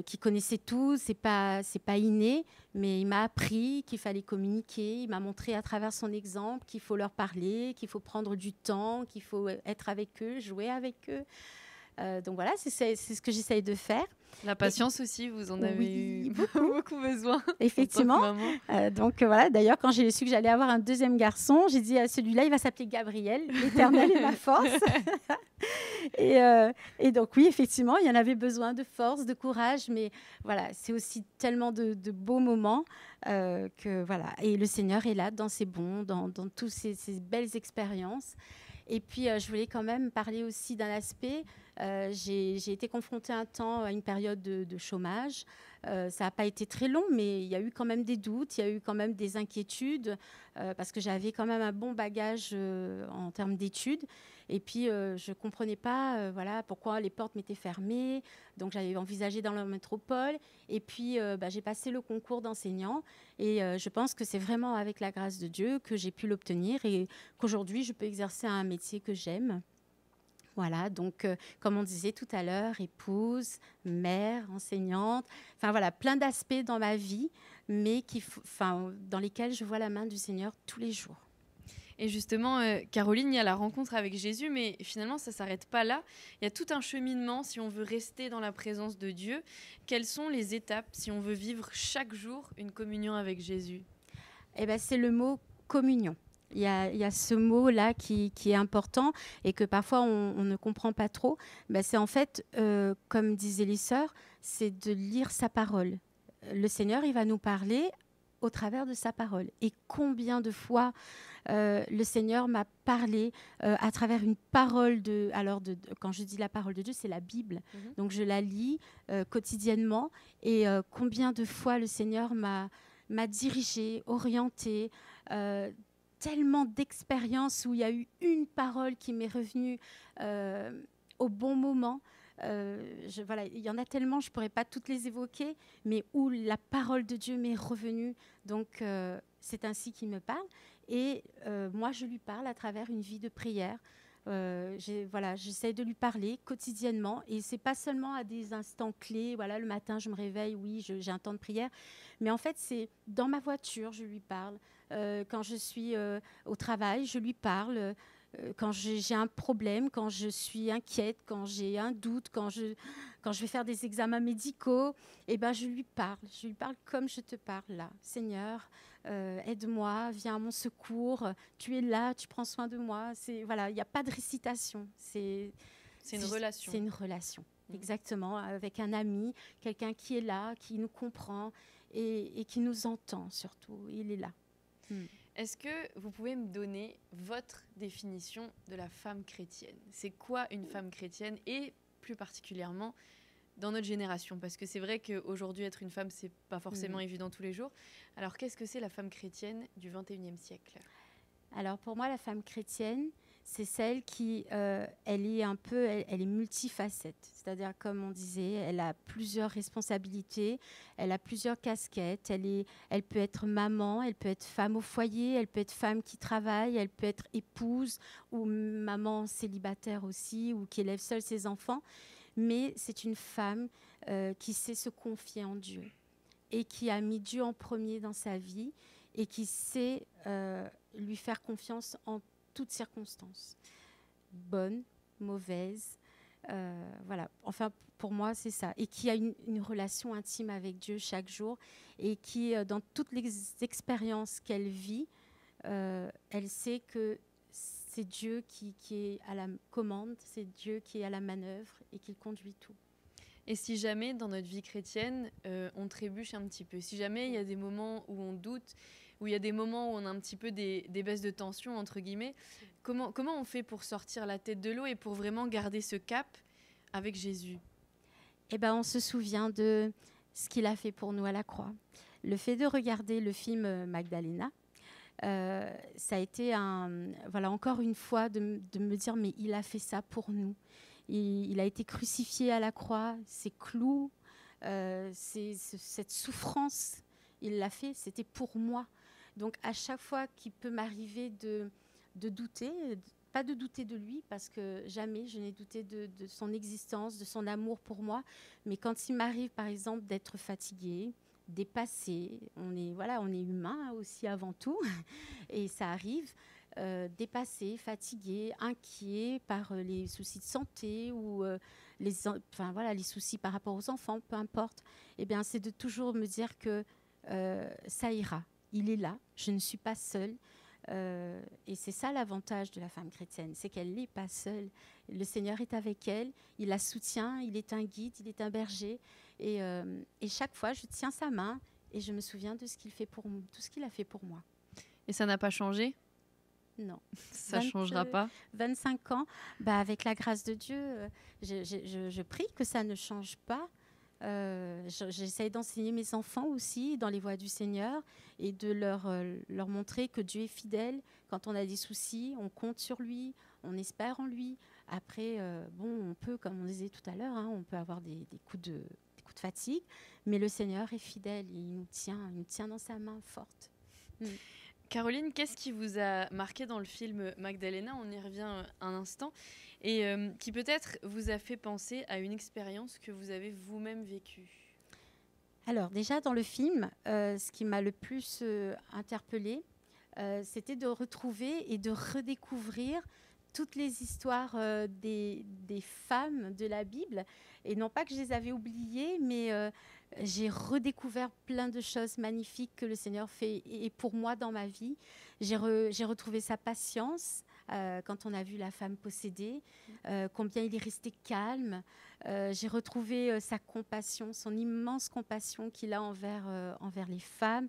qui connaissait tout. C'est pas inné, mais il m'a appris qu'il fallait communiquer. Il m'a montré à travers son exemple qu'il faut leur parler, qu'il faut prendre du temps, qu'il faut être avec eux, jouer avec eux. C'est ce que j'essaye de faire. La patience aussi, vous en avez eu beaucoup besoin. Effectivement. D'ailleurs, quand j'ai su que j'allais avoir un deuxième garçon, j'ai dit à celui-là, il va s'appeler Gabriel, l'Éternel est ma force. et donc oui, effectivement, il y en avait besoin de force, de courage, mais c'est aussi tellement de beaux moments Et le Seigneur est là dans ses bons, dans toutes ces belles expériences. Et puis, je voulais quand même parler aussi d'un aspect. J'ai été confrontée un temps à une période de chômage. Ça n'a pas été très long, mais il y a eu quand même des doutes, il y a eu quand même des inquiétudes, parce que j'avais quand même un bon bagage en termes d'études. Et puis, je ne comprenais pas voilà, pourquoi les portes m'étaient fermées. Donc, j'avais envisagé dans la métropole. Et puis, j'ai passé le concours d'enseignant. Et je pense que c'est vraiment avec la grâce de Dieu que j'ai pu l'obtenir et qu'aujourd'hui, je peux exercer un métier que j'aime. Voilà, donc comme on disait tout à l'heure, épouse, mère, enseignante, enfin voilà, plein d'aspects dans ma vie, mais dans lesquels je vois la main du Seigneur tous les jours. Et justement, Caroline, il y a la rencontre avec Jésus, mais finalement, ça ne s'arrête pas là. Il y a tout un cheminement si on veut rester dans la présence de Dieu. Quelles sont les étapes si on veut vivre chaque jour une communion avec Jésus ? Eh ben, c'est le mot communion. Il y a ce mot-là qui est important et que parfois on ne comprend pas trop. Ben, c'est en fait, comme disaient les sœurs, c'est de lire sa parole. Le Seigneur, il va nous parler au travers de sa parole. Et combien de fois le Seigneur m'a parlé à travers une parole quand je dis la parole de Dieu, c'est la Bible. Donc je la lis quotidiennement. Et combien de fois le Seigneur m'a dirigée, orientée, tellement d'expériences où il y a eu une parole qui m'est revenue au bon moment. Voilà, il y en a tellement, je ne pourrais pas toutes les évoquer, mais où la parole de Dieu m'est revenue. Donc, c'est ainsi qu'il me parle. Et moi, je lui parle à travers une vie de prière. J'essaie de lui parler quotidiennement. Et ce n'est pas seulement à des instants clés. Voilà, le matin, je me réveille, oui, j'ai un temps de prière. Mais en fait, c'est dans ma voiture, je lui parle. Quand je suis au travail, je lui parle. Quand j'ai un problème, quand je suis inquiète, quand j'ai un doute, quand je vais faire des examens médicaux, eh ben, je lui parle. Je lui parle comme je te parle là. Seigneur, aide-moi, viens à mon secours. Tu es là, tu prends soin de moi. Voilà, il n'y a pas de récitation. C'est une relation. C'est une relation, exactement, avec un ami, quelqu'un qui est là, qui nous comprend et qui nous entend surtout. Il est là. Est-ce que vous pouvez me donner votre définition de la femme chrétienne ? C'est quoi une femme chrétienne et plus particulièrement dans notre génération ? Parce que c'est vrai qu'aujourd'hui, être une femme, c'est pas forcément évident tous les jours. Alors, qu'est-ce que c'est la femme chrétienne du 21e siècle ? Alors, pour moi, la femme chrétienne, c'est celle qui, elle est multifacette. C'est-à-dire, comme on disait, elle a plusieurs responsabilités, elle a plusieurs casquettes. Elle peut être maman, elle peut être femme au foyer, elle peut être femme qui travaille, elle peut être épouse ou maman célibataire aussi, ou qui élève seule ses enfants. Mais c'est une femme qui sait se confier en Dieu et qui a mis Dieu en premier dans sa vie et qui sait lui faire confiance en toutes circonstances, bonnes, mauvaises, voilà. Enfin, pour moi, c'est ça. Et qui a une relation intime avec Dieu chaque jour et qui, dans toutes les expériences qu'elle vit, elle sait que c'est Dieu qui est à la commande, c'est Dieu qui est à la manœuvre et qui conduit tout. Et si jamais, dans notre vie chrétienne, on trébuche un petit peu, si jamais il y a des moments où on doute, où il y a des moments où on a un petit peu des baisses de tension, entre guillemets, comment on fait pour sortir la tête de l'eau et pour vraiment garder ce cap avec Jésus ? Eh ben, on se souvient de ce qu'il a fait pour nous à la croix. Le fait de regarder le film Magdalena, ça a été encore une fois de me dire, mais il a fait ça pour nous. Il a été crucifié à la croix, ces clous, cette souffrance, il l'a fait, c'était pour moi. Donc à chaque fois qu'il peut m'arriver de douter, pas de douter de lui, parce que jamais je n'ai douté de son existence, de son amour pour moi, mais quand il m'arrive par exemple d'être fatiguée, dépassée, on est humain aussi avant tout, et ça arrive, dépassé, fatigué, inquiet par les soucis de santé ou les soucis par rapport aux enfants, peu importe, eh bien, c'est de toujours me dire que ça ira. Il est là, je ne suis pas seule. Et c'est ça l'avantage de la femme chrétienne, c'est qu'elle n'est pas seule. Le Seigneur est avec elle, il la soutient, il est un guide, il est un berger. Et chaque fois, je tiens sa main et je me souviens de tout ce qu'il a fait pour moi. Et ça n'a pas changé ? Non. Ça ne changera pas. 25 ans, avec la grâce de Dieu, je prie que ça ne change pas. J'essaie d'enseigner mes enfants aussi dans les voies du Seigneur et de leur montrer que Dieu est fidèle. Quand on a des soucis, on compte sur lui, on espère en lui. Après, bon, on peut, comme on disait tout à l'heure, on peut avoir des coups de fatigue, mais le Seigneur est fidèle, il nous tient dans sa main forte. Caroline, qu'est-ce qui vous a marqué dans le film Magdalena? On y revient un instant. Et qui peut-être vous a fait penser à une expérience que vous avez vous-même vécue. Alors déjà dans le film, ce qui m'a le plus interpellée, c'était de retrouver et de redécouvrir toutes les histoires des femmes de la Bible. Et non pas que je les avais oubliées, mais j'ai redécouvert plein de choses magnifiques que le Seigneur fait et pour moi dans ma vie. J'ai retrouvé sa patience quand on a vu la femme possédée, combien il est resté calme. J'ai retrouvé sa compassion, son immense compassion qu'il a envers les femmes.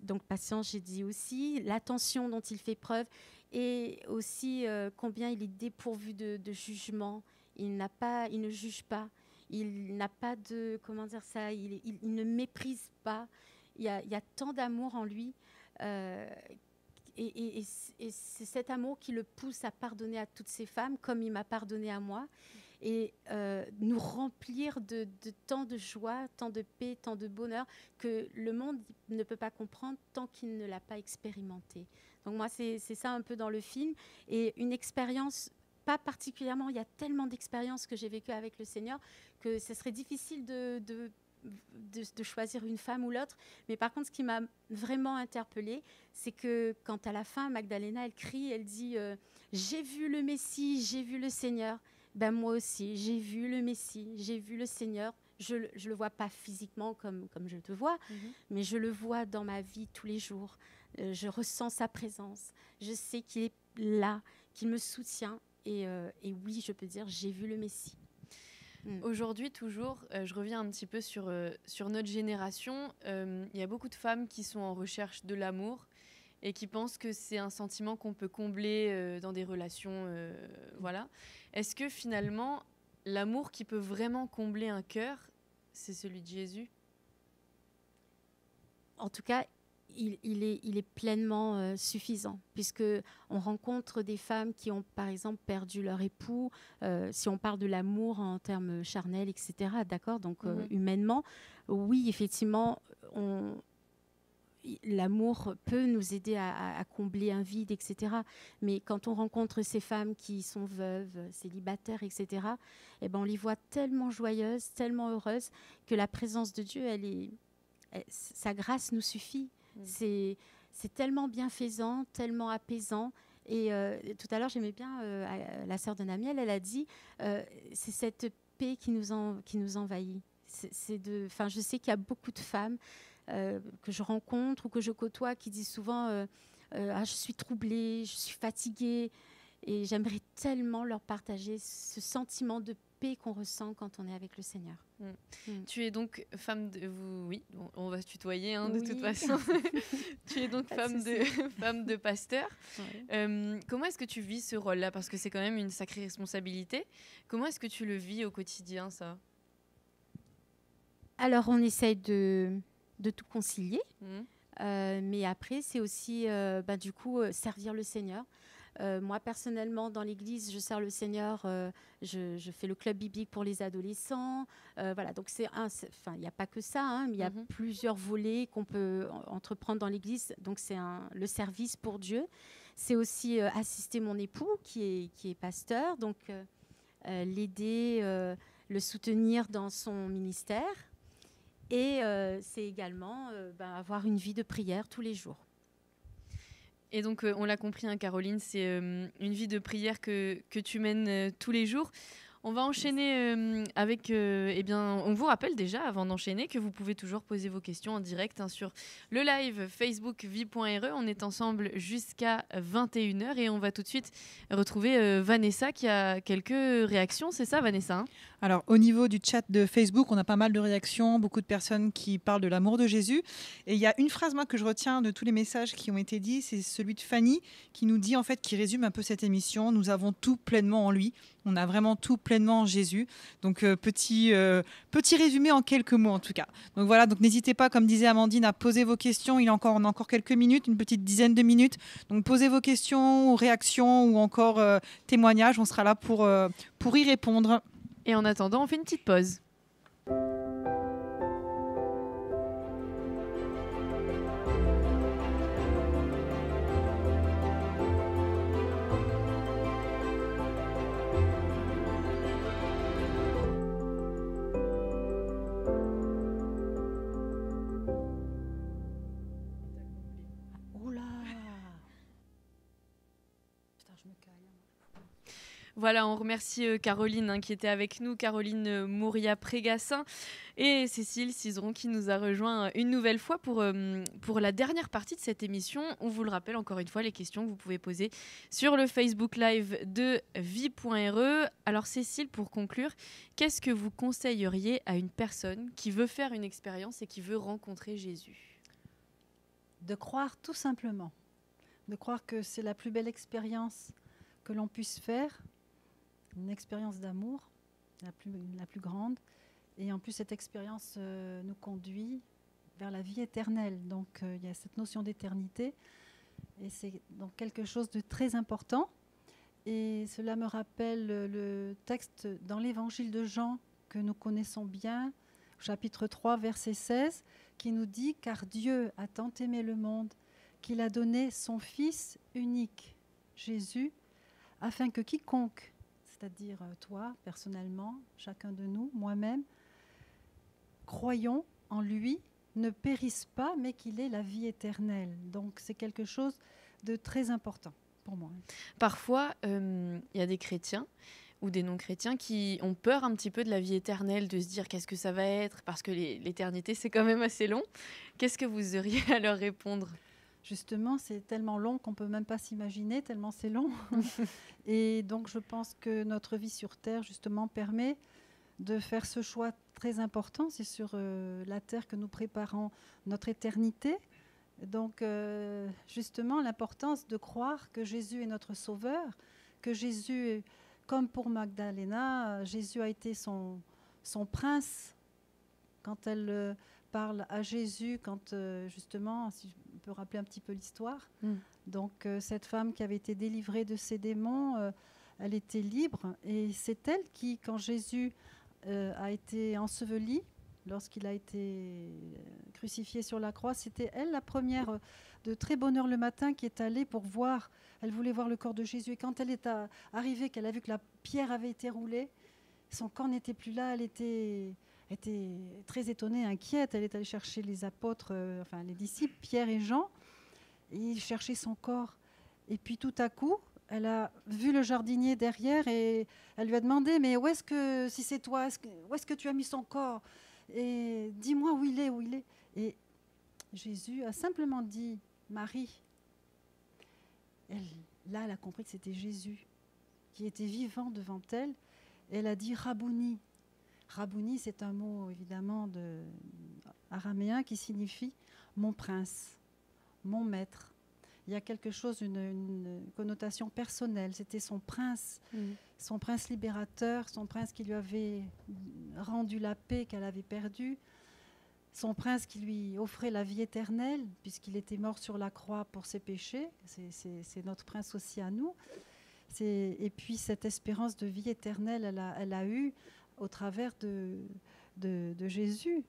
Donc patience, j'ai dit aussi, l'attention dont il fait preuve et aussi combien il est dépourvu de jugement. Il ne juge pas. Il n'a pas de... Comment dire ça? Il ne méprise pas. Il y a tant d'amour en lui. Et c'est cet amour qui le pousse à pardonner à toutes ces femmes, comme il m'a pardonné à moi. Et nous remplir de tant de joie, tant de paix, tant de bonheur que le monde ne peut pas comprendre tant qu'il ne l'a pas expérimenté. Donc moi, c'est ça un peu dans le film. Et une expérience... Pas particulièrement, il y a tellement d'expériences que j'ai vécues avec le Seigneur que ce serait difficile de choisir une femme ou l'autre. Mais par contre, ce qui m'a vraiment interpellée, c'est que quand à la fin, Magdalena, elle crie, elle dit « J'ai vu le Messie, j'ai vu le Seigneur ». Ben moi aussi, j'ai vu le Messie, j'ai vu le Seigneur. Je ne le vois pas physiquement comme je te vois, mais je le vois dans ma vie tous les jours. Je ressens sa présence. Je sais qu'il est là, qu'il me soutient. Et oui, je peux dire, j'ai vu le Messie. Aujourd'hui, toujours, je reviens un petit peu sur notre génération. Il y a beaucoup de femmes qui sont en recherche de l'amour et qui pensent que c'est un sentiment qu'on peut combler dans des relations. Voilà. Est-ce que finalement, l'amour qui peut vraiment combler un cœur, c'est celui de Jésus? En tout cas, il est pleinement suffisant, puisqu'on rencontre des femmes qui ont, par exemple, perdu leur époux, si on parle de l'amour en termes charnels, etc., d'accord, donc humainement, oui, effectivement, l'amour peut nous aider à combler un vide, etc., mais quand on rencontre ces femmes qui sont veuves, célibataires, etc., eh ben, on les voit tellement joyeuses, tellement heureuses, que la présence de Dieu, sa grâce nous suffit. C'est tellement bienfaisant, tellement apaisant. Et tout à l'heure, j'aimais bien la sœur de Namiel, elle a dit c'est cette paix qui nous envahit. Je sais qu'il y a beaucoup de femmes que je rencontre ou que je côtoie qui disent souvent je suis troublée, je suis fatiguée. Et j'aimerais tellement leur partager ce sentiment de paix qu'on ressent quand on est avec le Seigneur. Tu es donc femme de... Oui, on va se tutoyer de toute façon. Tu es donc femme de pasteur. Ouais. Comment est-ce que tu vis ce rôle-là? Parce que c'est quand même une sacrée responsabilité. Comment est-ce que tu le vis au quotidien, ça? Alors, on essaye de tout concilier. Mais après, c'est aussi, du coup, servir le Seigneur. Moi, personnellement, dans l'église, je sers le Seigneur. Je fais le club biblique pour les adolescents. Voilà, donc il n'y a pas que ça, mais il y a plusieurs volets qu'on peut entreprendre dans l'église. Donc, c'est le service pour Dieu. C'est aussi assister mon époux qui est pasteur, donc l'aider, le soutenir dans son ministère. Et c'est également avoir une vie de prière tous les jours. Et donc, on l'a compris, Caroline, c'est une vie de prière que tu mènes tous les jours. On va enchaîner avec... on vous rappelle déjà, avant d'enchaîner, que vous pouvez toujours poser vos questions en direct sur le live Facebook vie.re. On est ensemble jusqu'à 21h et on va tout de suite retrouver Vanessa qui a quelques réactions. C'est ça, Vanessa? Alors, au niveau du chat de Facebook, on a pas mal de réactions, beaucoup de personnes qui parlent de l'amour de Jésus. Et il y a une phrase, moi, que je retiens de tous les messages qui ont été dits, c'est celui de Fanny, qui nous dit, en fait, qui résume un peu cette émission. Nous avons tout pleinement en lui. On a vraiment tout pleinement en Jésus. Donc petit résumé en quelques mots en tout cas. Donc voilà, donc n'hésitez pas, comme disait Amandine, à poser vos questions. On a encore quelques minutes, une petite dizaine de minutes. Donc posez vos questions, réactions ou encore témoignages. On sera là pour y répondre. Et en attendant, on fait une petite pause. Voilà, on remercie Caroline qui était avec nous, Caroline Mouria-Prégassin et Cécile Cizeron qui nous a rejoint une nouvelle fois pour la dernière partie de cette émission. On vous le rappelle encore une fois, les questions que vous pouvez poser sur le Facebook Live de vie.re. Alors Cécile, pour conclure, qu'est-ce que vous conseilleriez à une personne qui veut faire une expérience et qui veut rencontrer Jésus ? De croire tout simplement, de croire que c'est la plus belle expérience que l'on puisse faire, une expérience d'amour, la plus grande. Et en plus, cette expérience nous conduit vers la vie éternelle. Donc, il y a cette notion d'éternité. Et c'est donc quelque chose de très important. Et cela me rappelle le texte dans l'évangile de Jean que nous connaissons bien, chapitre 3, verset 16, qui nous dit « Car Dieu a tant aimé le monde qu'il a donné son Fils unique, Jésus, afin que quiconque, c'est-à-dire toi, personnellement, chacun de nous, moi-même, croyons en lui, ne périsse pas, mais qu'il ait la vie éternelle. » Donc c'est quelque chose de très important pour moi. Parfois, il y a des chrétiens ou des non-chrétiens qui ont peur un petit peu de la vie éternelle, de se dire qu'est-ce que ça va être, parce que l'éternité, c'est quand même assez long. Qu'est-ce que vous auriez à leur répondre ? Justement, c'est tellement long qu'on ne peut même pas s'imaginer, tellement c'est long. Et donc, je pense que notre vie sur Terre, justement, permet de faire ce choix très important. C'est sur la Terre que nous préparons notre éternité. Donc, justement, l'importance de croire que Jésus est notre Sauveur, que Jésus, comme pour Magdalena, Jésus a été son prince. Quand elle parle à Jésus, quand justement, si je peux rappeler un petit peu l'histoire, donc cette femme qui avait été délivrée de ses démons, elle était libre, et c'est elle qui, quand Jésus a été enseveli, lorsqu'il a été crucifié sur la croix, c'était elle la première de très bonne heure le matin qui est allée pour voir, elle voulait voir le corps de Jésus, et quand elle est arrivée, qu'elle a vu que la pierre avait été roulée, son corps n'était plus là, elle était très étonnée, inquiète. Elle est allée chercher les apôtres, les disciples, Pierre et Jean, et ils cherchaient son corps. Et puis tout à coup, elle a vu le jardinier derrière et elle lui a demandé « Mais où est-ce que, si c'est toi, où est-ce que tu as mis son corps ? Et dis-moi où il est. » Et Jésus a simplement dit « Marie ». Là, elle a compris que c'était Jésus qui était vivant devant elle. Et elle a dit « Rabouni ». Rabouni, c'est un mot évidemment araméen qui signifie « mon prince », « mon maître ». Il y a quelque chose, une connotation personnelle. C'était son prince libérateur, son prince qui lui avait rendu la paix qu'elle avait perdue, son prince qui lui offrait la vie éternelle, puisqu'il était mort sur la croix pour ses péchés. C'est notre prince aussi à nous. Et puis cette espérance de vie éternelle, elle a eu au travers de Jésus.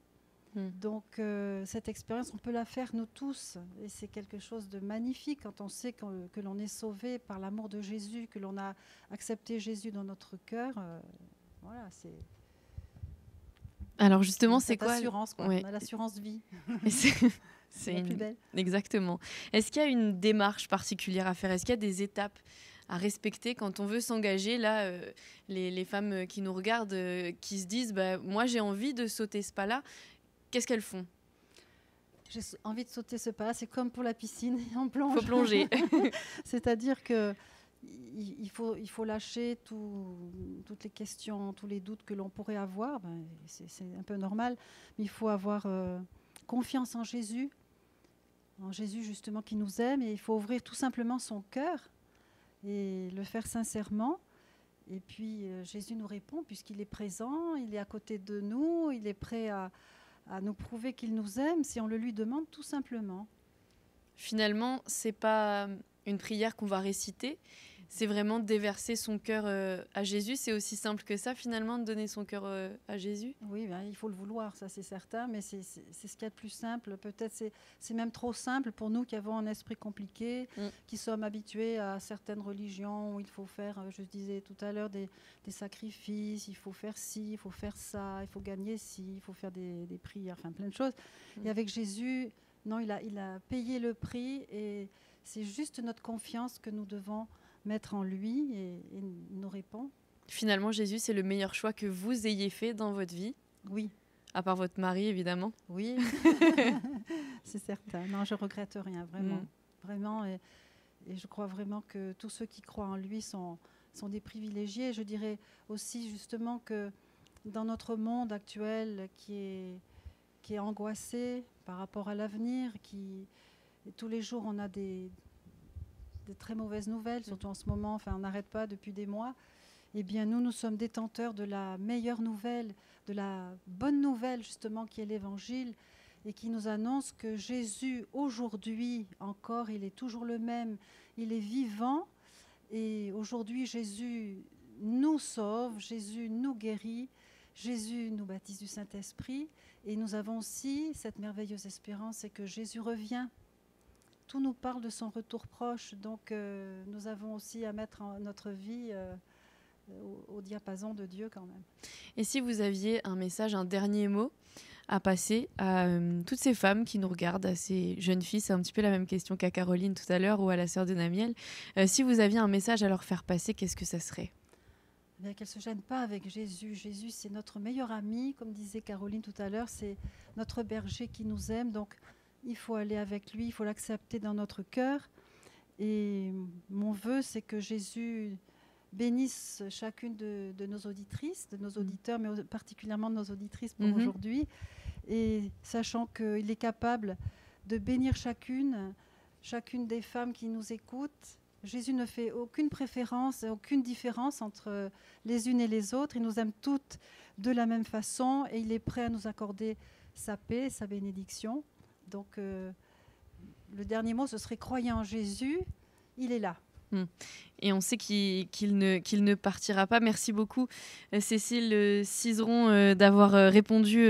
Donc cette expérience, on peut la faire nous tous, et c'est quelque chose de magnifique quand on sait que l'on est sauvé par l'amour de Jésus, que l'on a accepté Jésus dans notre cœur. Voilà, c'est. Alors justement, c'est quoi l'assurance, quoi. Ouais. On a l'assurance vie. C'est la plus belle. Exactement. Est-ce qu'il y a une démarche particulière à faire ? Est-ce qu'il y a des étapes à respecter quand on veut s'engager ? Là, les femmes qui nous regardent, qui se disent moi j'ai envie de sauter ce pas-là, qu'est-ce qu'elles font ? J'ai envie de sauter ce pas-là, c'est comme pour la piscine, on plonge. Il faut plonger. C'est-à-dire qu'il faut lâcher toutes les questions, tous les doutes que l'on pourrait avoir. C'est un peu normal, mais il faut avoir confiance en Jésus justement qui nous aime, et il faut ouvrir tout simplement son cœur et le faire sincèrement. Et puis Jésus nous répond puisqu'il est présent, il est à côté de nous, il est prêt à nous prouver qu'il nous aime si on le lui demande tout simplement. Finalement, c'est pas une prière qu'on va réciter, c'est vraiment déverser son cœur à Jésus. C'est aussi simple que ça, finalement, de donner son cœur à Jésus. Oui, ben, il faut le vouloir, ça c'est certain, mais c'est ce qu'il y a de plus simple. Peut-être c'est même trop simple pour nous qui avons un esprit compliqué, qui sommes habitués à certaines religions où il faut faire, je disais tout à l'heure, des sacrifices, il faut faire ci, il faut faire ça, il faut gagner ci, il faut faire des prières, enfin plein de choses. Et avec Jésus, non, il a payé le prix et c'est juste notre confiance que nous devons mettre en lui et il nous répond. Finalement, Jésus, c'est le meilleur choix que vous ayez fait dans votre vie. Oui. À part votre mari, évidemment. Oui, c'est certain. Non, je regrette rien, vraiment. Vraiment, et je crois vraiment que tous ceux qui croient en lui sont des privilégiés. Je dirais aussi justement que dans notre monde actuel qui est angoissé par rapport à l'avenir, tous les jours on a des très mauvaises nouvelles, surtout en ce moment, enfin on n'arrête pas depuis des mois, eh bien nous sommes détenteurs de la meilleure nouvelle, de la bonne nouvelle justement qui est l'Évangile et qui nous annonce que Jésus aujourd'hui encore, il est toujours le même, il est vivant et aujourd'hui Jésus nous sauve, Jésus nous guérit, Jésus nous baptise du Saint-Esprit et nous avons aussi cette merveilleuse espérance, c'est que Jésus revient. Tout nous parle de son retour proche, donc nous avons aussi à mettre notre vie au diapason de Dieu quand même. Et si vous aviez un message, un dernier mot à passer à toutes ces femmes qui nous regardent, à ces jeunes filles, c'est un petit peu la même question qu'à Caroline tout à l'heure ou à la sœur de Namiel, si vous aviez un message à leur faire passer, qu'est-ce que ça serait ? Qu'elles ne se gênent pas avec Jésus. Jésus, c'est notre meilleur ami, comme disait Caroline tout à l'heure, c'est notre berger qui nous aime, donc il faut aller avec lui, il faut l'accepter dans notre cœur. Et mon vœu, c'est que Jésus bénisse chacune de nos auditrices, de nos auditeurs, mais particulièrement de nos auditrices pour aujourd'hui. Et sachant qu'il est capable de bénir chacune des femmes qui nous écoutent. Jésus ne fait aucune préférence, aucune différence entre les unes et les autres. Il nous aime toutes de la même façon et il est prêt à nous accorder sa paix, sa bénédiction. Donc, le dernier mot, ce serait croyez en Jésus, il est là. Et on sait qu'il ne partira pas. Merci beaucoup, Cécile Cizeron, d'avoir répondu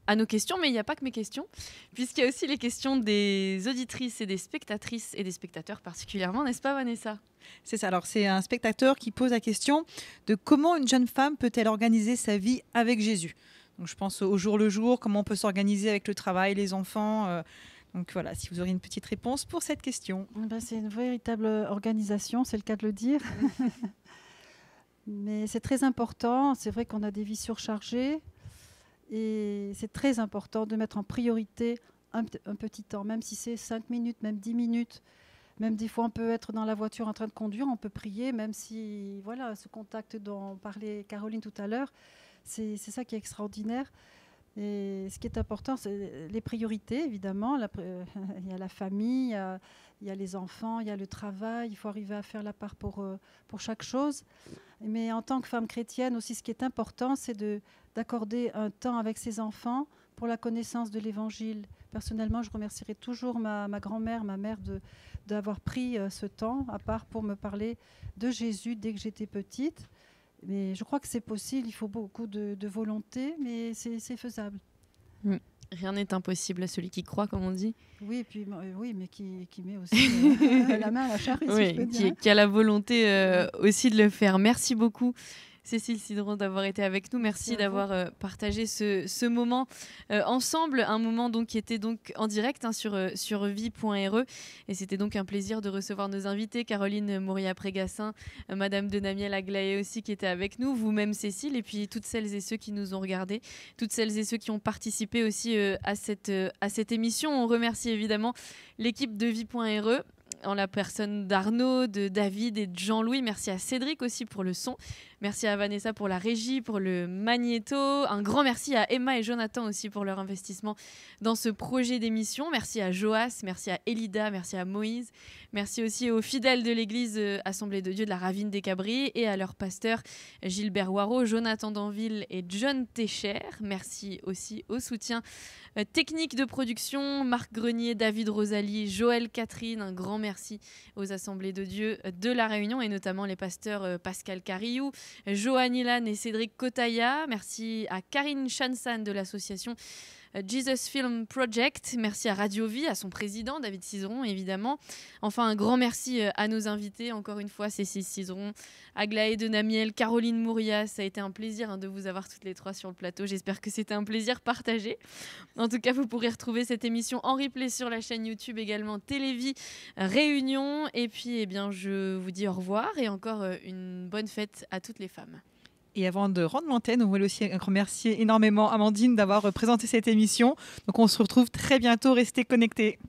à nos questions. Mais il n'y a pas que mes questions, puisqu'il y a aussi les questions des auditrices et des spectatrices et des spectateurs particulièrement, n'est-ce pas Vanessa ? C'est ça. Alors, c'est un spectateur qui pose la question de comment une jeune femme peut-elle organiser sa vie avec Jésus ? Donc, je pense au jour le jour, comment on peut s'organiser avec le travail, les enfants. Donc voilà, si vous auriez une petite réponse pour cette question. C'est une véritable organisation, c'est le cas de le dire. Mais c'est très important. C'est vrai qu'on a des vies surchargées. Et c'est très important de mettre en priorité un petit temps, même si c'est 5 minutes, même 10 minutes. Même des fois, on peut être dans la voiture en train de conduire, on peut prier, même si, voilà, ce contact dont parlait Caroline tout à l'heure, c'est ça qui est extraordinaire. Et ce qui est important, c'est les priorités, évidemment. Il y a la famille, il y a les enfants, il y a le travail. Il faut arriver à faire la part pour chaque chose. Mais en tant que femme chrétienne aussi, ce qui est important, c'est d'accorder un temps avec ses enfants pour la connaissance de l'Évangile. Personnellement, je remercierai toujours ma grand-mère, ma mère, d'avoir pris ce temps à part pour me parler de Jésus dès que j'étais petite. Mais je crois que c'est possible, il faut beaucoup de volonté, mais c'est faisable. Rien n'est impossible à celui qui croit, comme on dit. Oui, et puis, mais qui met aussi la main à la charrue, si je peux dire. Qui a la volonté aussi de le faire. Merci beaucoup, Cécile Cizeron, d'avoir été avec nous. Merci d'avoir partagé ce moment ensemble, un moment donc, qui était donc en direct sur vie.re. Et c'était donc un plaisir de recevoir nos invités, Caroline Moria-Prégassin, Madame de Namiel Aglaé aussi qui était avec nous, vous-même Cécile, et puis toutes celles et ceux qui nous ont regardés, toutes celles et ceux qui ont participé aussi à cette émission. On remercie évidemment l'équipe de vie.re, en la personne d'Arnaud, de David et de Jean-Louis. Merci à Cédric aussi pour le son. Merci à Vanessa pour la régie, pour le magnéto. Un grand merci à Emma et Jonathan aussi pour leur investissement dans ce projet d'émission. Merci à Joas, merci à Elida, merci à Moïse. Merci aussi aux fidèles de l'église Assemblée de Dieu de la Ravine des Cabris et à leurs pasteurs Gilbert Waro, Jonathan Danville et John Técher. Merci aussi au soutien technique de production, Marc Grenier, David Rosalie, Joël Catherine. Un grand merci aux Assemblées de Dieu de La Réunion et notamment les pasteurs Pascal Cariou, Johan Ilan et Cédric Kotaya. Merci à Karine Chansan de l'association Jesus Film Project. Merci à Radio Vie, à son président David Cizeron évidemment. Enfin un grand merci à nos invités, encore une fois Cécile Cizeron, Aglaé de Namiel, Caroline Mouria. Ça a été un plaisir de vous avoir toutes les trois sur le plateau. J'espère que c'était un plaisir partagé. En tout cas, vous pourrez retrouver cette émission en replay sur la chaîne YouTube également Télévie Réunion. Et puis je vous dis au revoir et encore une bonne fête à toutes les femmes. Et avant de rendre l'antenne, on voulait aussi remercier énormément Amandine d'avoir présenté cette émission. Donc on se retrouve très bientôt, restez connectés.